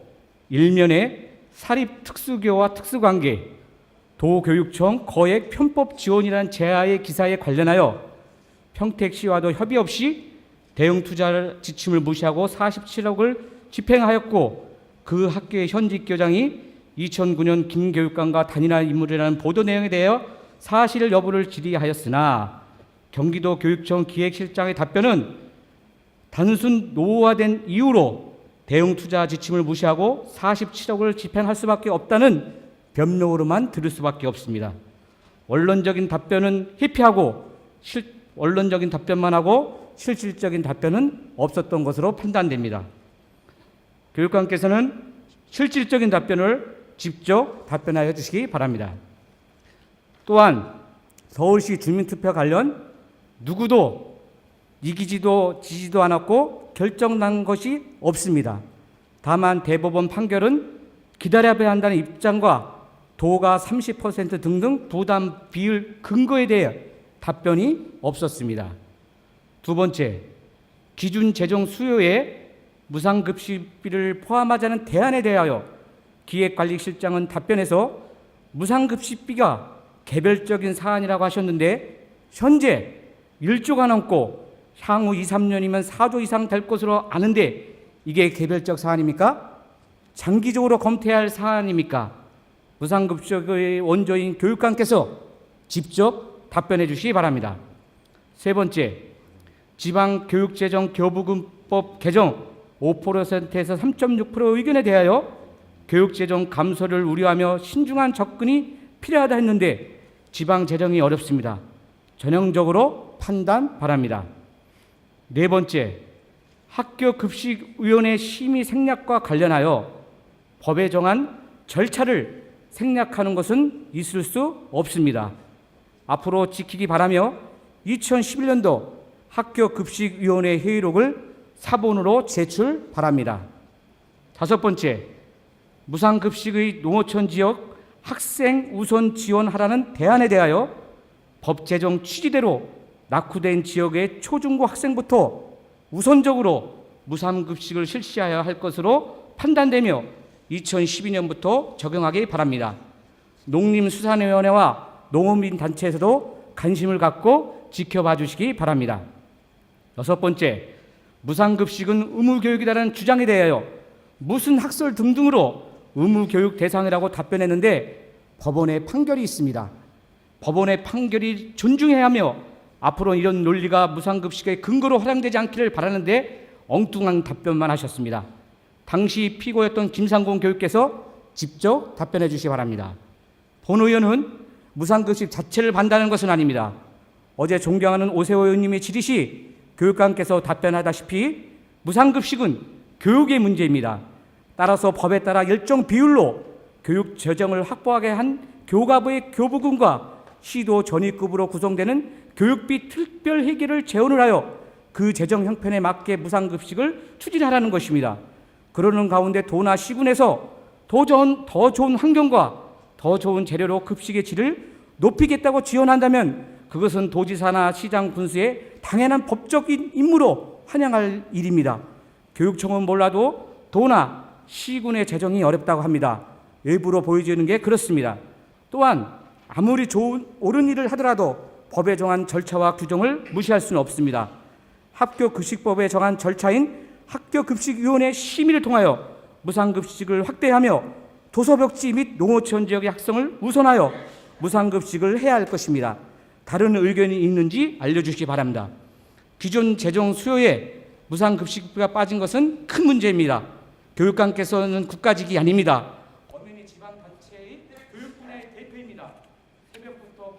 일면에 사립 특수교와 특수관계 도교육청 거액 편법 지원이라는 제하의 기사에 관련하여 평택시와도 협의 없이 대응 투자 지침을 무시하고 47억을 집행하였고 그 학교의 현직 교장이 2009년 김 교육감과 단일한 인물이라는 보도 내용에 대하여 사실 여부를 질의하였으나 경기도 교육청 기획실장의 답변은 단순 노후화된 이유로 대응 투자 지침을 무시하고 47억을 집행할 수밖에 없다는 변명으로만 들을 수밖에 없습니다. 원론적인 답변은 회피하고 원론적인 답변만 하고 실질적인 답변은 없었던 것으로 판단됩니다. 교육감께서는 실질적인 답변을 직접 답변하여 주시기 바랍니다. 또한 서울시 주민투표 관련 누구도 이기지도 지지도 않았고 결정난 것이 없습니다. 다만 대법원 판결은 기다려야 한다는 입장과 도가 30% 등등 부담 비율 근거에 대해 답변이 없었습니다. 두 번째, 기준 재정 수요에 무상급식비를 포함하자는 대안에 대하여 기획관리실장은 답변에서 무상급식비가 개별적인 사안이라고 하셨는데 현재 1조가 넘고 향후 2, 3년이면 4조 이상 될 것으로 아는데 이게 개별적 사안입니까? 장기적으로 검토해야 할 사안입니까? 무상급식의 원조인 교육감께서 직접 답변해 주시기 바랍니다. 세 번째, 지방교육재정교부금법 개정 5%에서 3.6% 의견에 대하여 교육재정 감소를 우려하며 신중한 접근이 필요하다 했는데 지방재정이 어렵습니다. 전형적으로 판단 바랍니다. 네 번째, 학교급식위원회 심의 생략과 관련하여 법에 정한 절차를 생략하는 것은 있을 수 없습니다. 앞으로 지키기 바라며 2011년도 학교급식위원회 회의록을 사본으로 제출 바랍니다. 다섯 번째, 무상급식의 농어촌 지역 학생 우선 지원하라는 대안에 대하여 법 제정 취지대로 낙후된 지역의 초중고 학생부터 우선적으로 무상급식을 실시해야 할 것으로 판단되며 2012년부터 적용하기 바랍니다. 농림수산위원회와 농어민단체에서도 관심을 갖고 지켜봐 주시기 바랍니다. 여섯 번째, 무상급식은 의무교육이라는 주장에 대하여 무슨 학설 등등으로 의무교육 대상이라고 답변했는데 법원의 판결이 있습니다. 법원의 판결이 존중해야 하며 앞으로 이런 논리가 무상급식의 근거로 활용되지 않기를 바라는데 엉뚱한 답변만 하셨습니다. 당시 피고였던 김상곤 교육께서 직접 답변해 주시기 바랍니다. 본 의원은 무상급식 자체를 반대하는 것은 아닙니다. 어제 존경하는 오세호 의원님의 질의 시 교육감께서 답변하다시피 무상급식은 교육의 문제입니다. 따라서 법에 따라 일정 비율로 교육 재정을 확보하게 한 교가부의 교부금과 시도 전위급으로 구성되는 교육비 특별 회계를 재원을 하여 그 재정 형편에 맞게 무상급식을 추진하라는 것입니다. 그러는 가운데 도나 시군에서 더 좋은 환경과 더 좋은 재료로 급식의 질을 높이겠다고 지원한다면 그것은 도지사나 시장 군수의 당연한 법적인 임무로 환영할 일입니다. 교육청은 몰라도 도나 시군의 재정이 어렵다고 합니다. 외부로 보여지는 게 그렇습니다. 또한 아무리 옳은 일을 하더라도 법에 정한 절차와 규정을 무시할 수는 없습니다. 학교급식법에 정한 절차인 학교급식위원회 심의를 통하여 무상급식을 확대하며 도서벽지 및 농어촌 지역의 학생을 우선하여 무상급식을 해야 할 것입니다. 다른 의견이 있는지 알려주시기 바랍니다. 기존 재정 수요에 무상급식비가 빠진 것은 큰 문제입니다. 교육감께서는 국가직이 아닙니다. 어머니 지방단체의 교육분야의 대표입니다. 새벽부터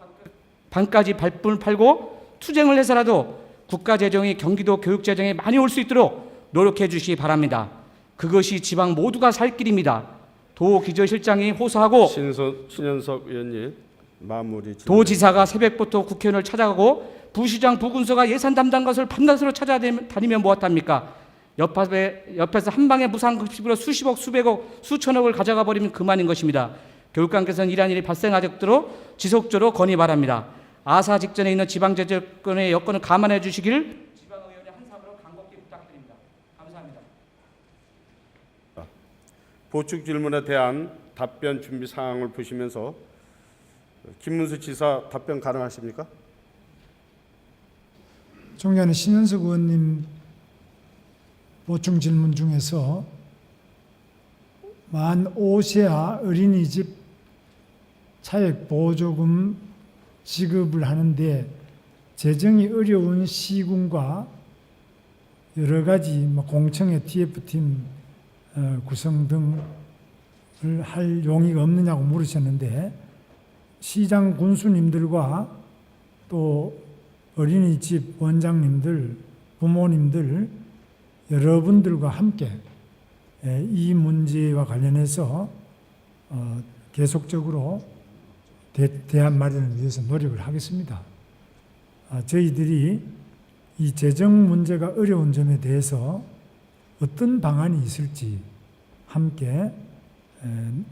밤까지 발품을 팔고 투쟁을 해서라도 국가재정이 경기도 교육재정에 많이 올 수 있도록 노력해 주시기 바랍니다. 그것이 지방 모두가 살 길입니다. 도기조실장이 호소하고 신현석 의원님 마무리. 도지사가 새벽부터 국회의원을 찾아가고 부시장 부군서가 예산 담당 것을 밤낮으로 찾아다니면 뭐합니까? 옆에서 한 방에 무상급식으로 수십억, 수백억, 수천억을 가져가 버리면 그만인 것입니다. 교육감께서는 이러한 일이 발생하도록 지속적으로 건의 바랍니다. 아사 직전에 있는 지방자치권의 여건을 감안해 주시길 지방의원의 한사으로 간곡히 부탁드립니다. 감사합니다. 보충 질문에 대한 답변 준비 사항을 보시면서 김문수 지사 답변 가능하십니까? 존경하는 신현석 의원님 보충 질문 중에서 만 5세와 어린이집 차액 보조금 지급을 하는데 재정이 어려운 시군과 여러 가지 공청회 TF팀 구성 등을 할 용의가 없느냐고 물으셨는데, 시장 군수님들과 또 어린이집 원장님들, 부모님들 여러분들과 함께 이 문제와 관련해서 계속적으로 대안 마련을 위해서 노력을 하겠습니다. 저희들이 이 재정 문제가 어려운 점에 대해서 어떤 방안이 있을지 함께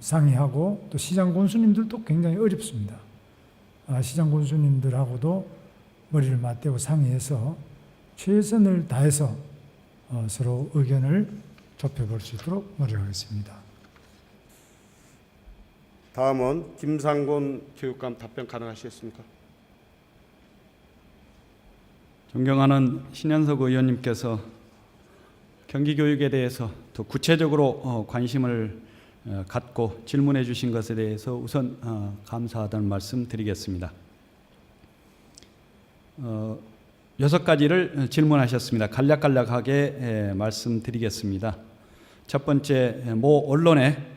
상의하고, 또 시장 군수님들도 굉장히 어렵습니다. 시장 군수님들하고도 머리를 맞대고 상의해서 최선을 다해서 서로 의견을 좁혀볼 수 있도록 노력하겠습니다. 다음은 김상곤 교육감 답변 가능하시겠습니까? 존경하는 신현석 의원님께서 경기교육에 대해서 더 구체적으로 관심을 갖고 질문해 주신 것에 대해서 우선 감사하다는 말씀 드리겠습니다. 6가지를 질문하셨습니다. 간략간략하게 말씀드리겠습니다. 첫 번째, 모 언론에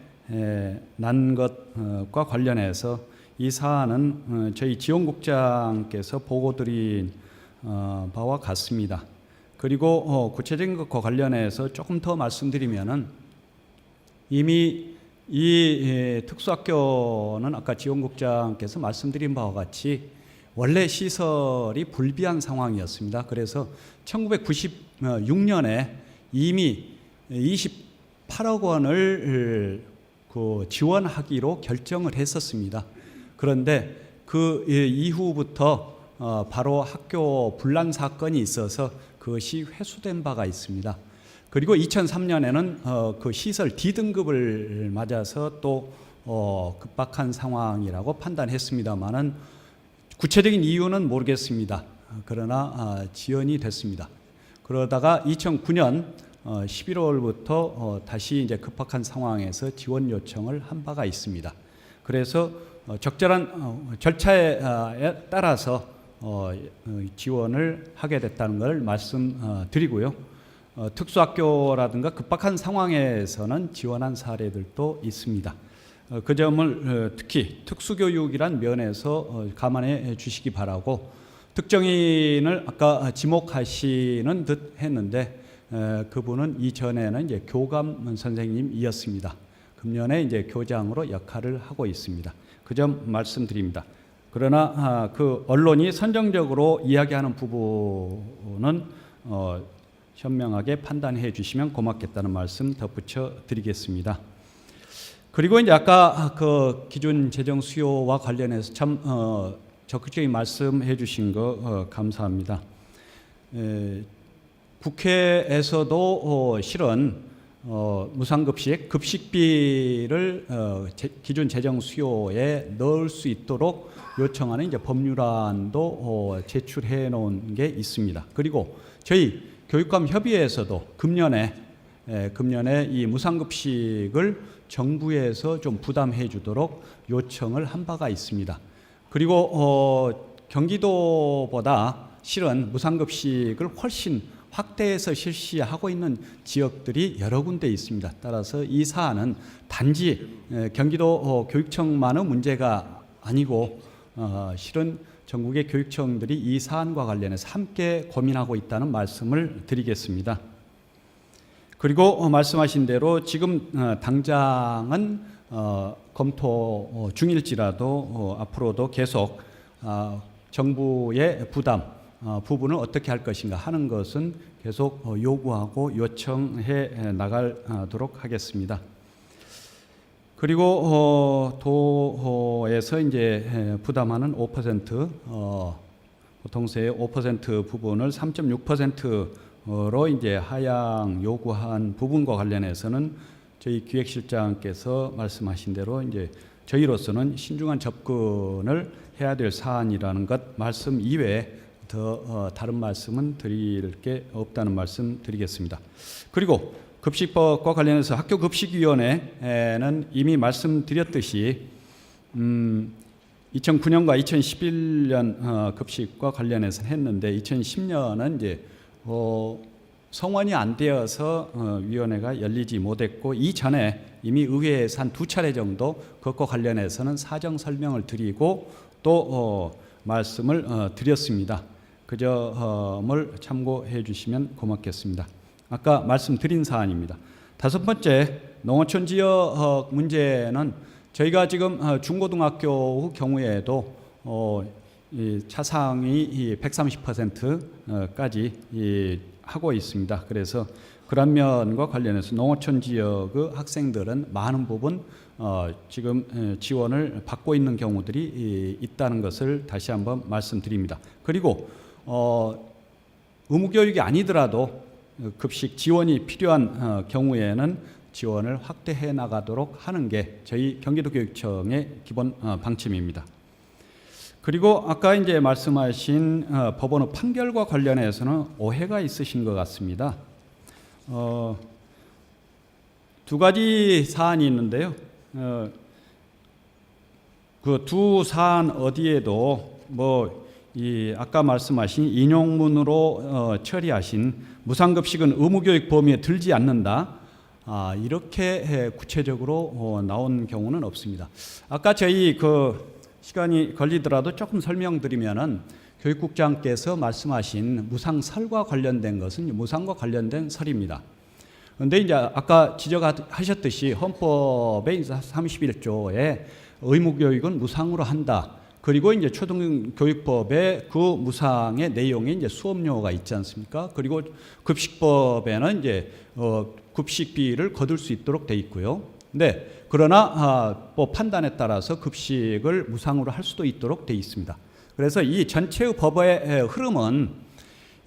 난 것과 관련해서 이 사안은 저희 지원국장께서 보고드린 바와 같습니다. 그리고 구체적인 것과 관련해서 조금 더 말씀드리면은, 이미 이 특수학교는 아까 지원국장께서 말씀드린 바와 같이 원래 시설이 불비한 상황이었습니다. 그래서 1996년에 이미 28억 원을 지원하기로 결정을 했었습니다. 그런데 그 이후부터 바로 학교 분란 사건이 있어서 그것이 회수된 바가 있습니다. 그리고 2003년에는 그 시설 D등급을 맞아서 또 급박한 상황이라고 판단했습니다만은 구체적인 이유는 모르겠습니다. 그러나 지연이 됐습니다. 그러다가 2009년 11월부터 다시 이제 급박한 상황에서 지원 요청을 한 바가 있습니다. 그래서 적절한 절차에 따라서 지원을 하게 됐다는 걸 말씀드리고요. 특수학교라든가 급박한 상황에서는 지원한 사례들도 있습니다. 그 점을 특히 특수교육이란 면에서 감안해 주시기 바라고, 특정인을 아까 지목하시는 듯 했는데 그분은 이전에는 이제 교감 선생님이었습니다. 금년에 이제 교장으로 역할을 하고 있습니다. 그 점 말씀드립니다. 그러나 그 언론이 선정적으로 이야기하는 부분은 현명하게 판단해 주시면 고맙겠다는 말씀 덧붙여 드리겠습니다. 그리고 이제 아까 그 기준 재정 수요와 관련해서 참 적극적인 말씀해 주신 거 감사합니다. 국회에서도 실은 무상급식, 급식비를 기준 재정 수요에 넣을 수 있도록 요청하는 이제 법률안도 제출해 놓은 게 있습니다. 그리고 저희 교육감 협의회에서도 금년에 이 무상급식을 정부에서 좀 부담해 주도록 요청을 한 바가 있습니다. 그리고 경기도보다 실은 무상급식을 훨씬 확대해서 실시하고 있는 지역들이 여러 군데 있습니다. 따라서 이 사안은 단지 경기도 교육청만의 문제가 아니고 실은 전국의 교육청들이 이 사안과 관련해서 함께 고민하고 있다는 말씀을 드리겠습니다. 그리고 말씀하신 대로 지금 당장은 검토 중일지라도 앞으로도 계속 정부의 부담 부분을 어떻게 할 것인가 하는 것은 계속 요구하고 요청해 나가도록 하겠습니다. 그리고 도에서 이제 부담하는 5% 보통세의 5% 부분을 3.6%로 이제 하향 요구한 부분과 관련해서는 저희 기획실장께서 말씀하신 대로 이제 저희로서는 신중한 접근을 해야 될 사안이라는 것 말씀 이외에 더 다른 말씀은 드릴 게 없다는 말씀 드리겠습니다. 그리고 급식법과 관련해서 학교급식위원회는 이미 말씀드렸듯이 2009년과 2011년 급식과 관련해서 했는데 2010년은 이제 성원이 안 되어서 위원회가 열리지 못했고 이전에 이미 의회에서 한 2차례 정도 그것과 관련해서는 사정 설명을 드리고 또 말씀을 드렸습니다. 그 점을 참고해 주시면 고맙겠습니다. 아까 말씀드린 사안입니다. 5번째, 농어촌 지역 문제는 저희가 지금 중고등학교 경우에도 이 차상위 130%까지 하고 있습니다. 그래서 그런 면과 관련해서 농어촌 지역의 학생들은 많은 부분 지금 지원을 받고 있는 경우들이 있다는 것을 다시 한번 말씀드립니다. 그리고 의무교육이 아니더라도 급식 지원이 필요한 경우에는 지원을 확대해 나가도록 하는 게 저희 경기도교육청의 기본 방침입니다. 그리고 아까 이제 말씀하신 법원의 판결과 관련해서는 오해가 있으신 것 같습니다. 두 가지 사안이 있는데요. 그 두 사안 어디에도 아까 말씀하신 인용문으로 처리하신 무상급식은 의무교육 범위에 들지 않는다. 이렇게 구체적으로 나온 경우는 없습니다. 아까 저희 시간이 걸리더라도 조금 설명드리면은 교육국장께서 말씀하신 무상설과 관련된 것은 무상과 관련된 설입니다. 그런데 이제 아까 지적하셨듯이 헌법의 31조에 의무교육은 무상으로 한다. 그리고 이제 초등교육법에 그 무상의 내용에 이제 수업료가 있지 않습니까? 그리고 급식법에는 이제 급식비를 거둘 수 있도록 돼 있고요. 네. 그러나 법 판단에 따라서 급식을 무상으로 할 수도 있도록 돼 있습니다. 그래서 이 전체의 법의 흐름은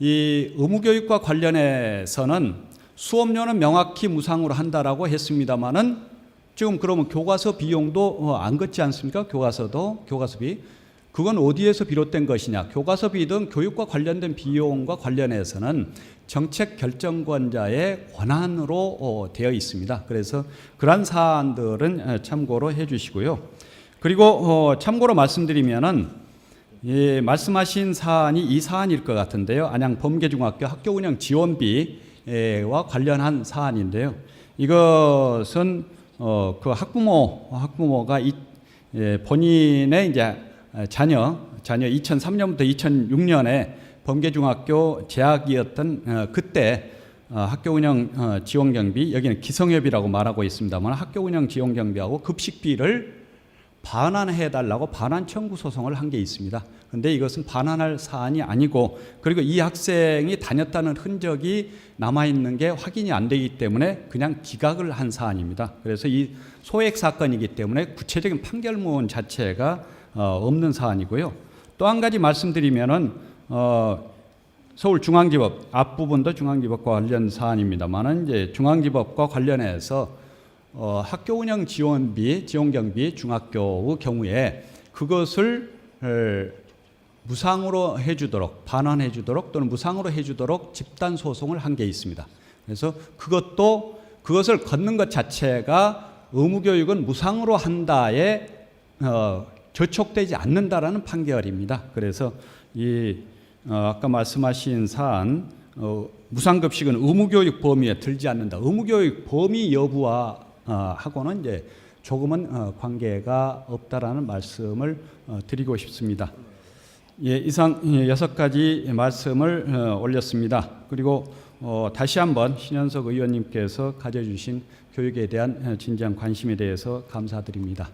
이 의무교육과 관련해서는 수업료는 명확히 무상으로 한다라고 했습니다만은 지금 그러면 교과서 비용도 안 걷지 않습니까? 교과서비. 그건 어디에서 비롯된 것이냐? 교과서비든 교육과 관련된 비용과 관련해서는 정책 결정권자의 권한으로 되어 있습니다. 그래서 그러한 사안들은 참고로 해 주시고요. 그리고 참고로 말씀드리면은 말씀하신 사안이 이 사안일 것 같은데요. 안양 범계중학교 학교 운영 지원비와 관련한 사안인데요. 이것은 그 학부모가 본인의 이제 자녀 2003년부터 2006년에 범계중학교 재학이었던 그때 학교 운영 지원 경비, 여기는 기성협이라고 말하고 있습니다만 학교 운영 지원 경비하고 급식비를 반환해 달라고 반환 청구 소송을 한 게 있습니다. 그런데 이것은 반환할 사안이 아니고, 그리고 이 학생이 다녔다는 흔적이 남아 있는 게 확인이 안 되기 때문에 그냥 기각을 한 사안입니다. 그래서 이 소액 사건이기 때문에 구체적인 판결문 자체가 없는 사안이고요. 또 한 가지 말씀드리면은 서울중앙지법 앞부분도 중앙지법과 관련 사안입니다만은 이제 중앙지법과 관련해서 학교 운영 지원비, 지원경비 중학교의 경우에 그것을 무상으로 해주도록, 반환해주도록 또는 무상으로 해주도록 집단 소송을 한 게 있습니다. 그래서 그것을 걷는 것 자체가 의무교육은 무상으로 한다에 저촉되지 않는다라는 판결입니다. 그래서 아까 말씀하신 사안 무상급식은 의무교육 범위에 들지 않는다. 의무교육 범위 여부와 하고는 이제 조금은 관계가 없다라는 말씀을 드리고 싶습니다. 이상 6가지 말씀을 올렸습니다. 그리고 다시 한번 신현석 의원님께서 가져주신 교육에 대한 진지한 관심에 대해서 감사드립니다.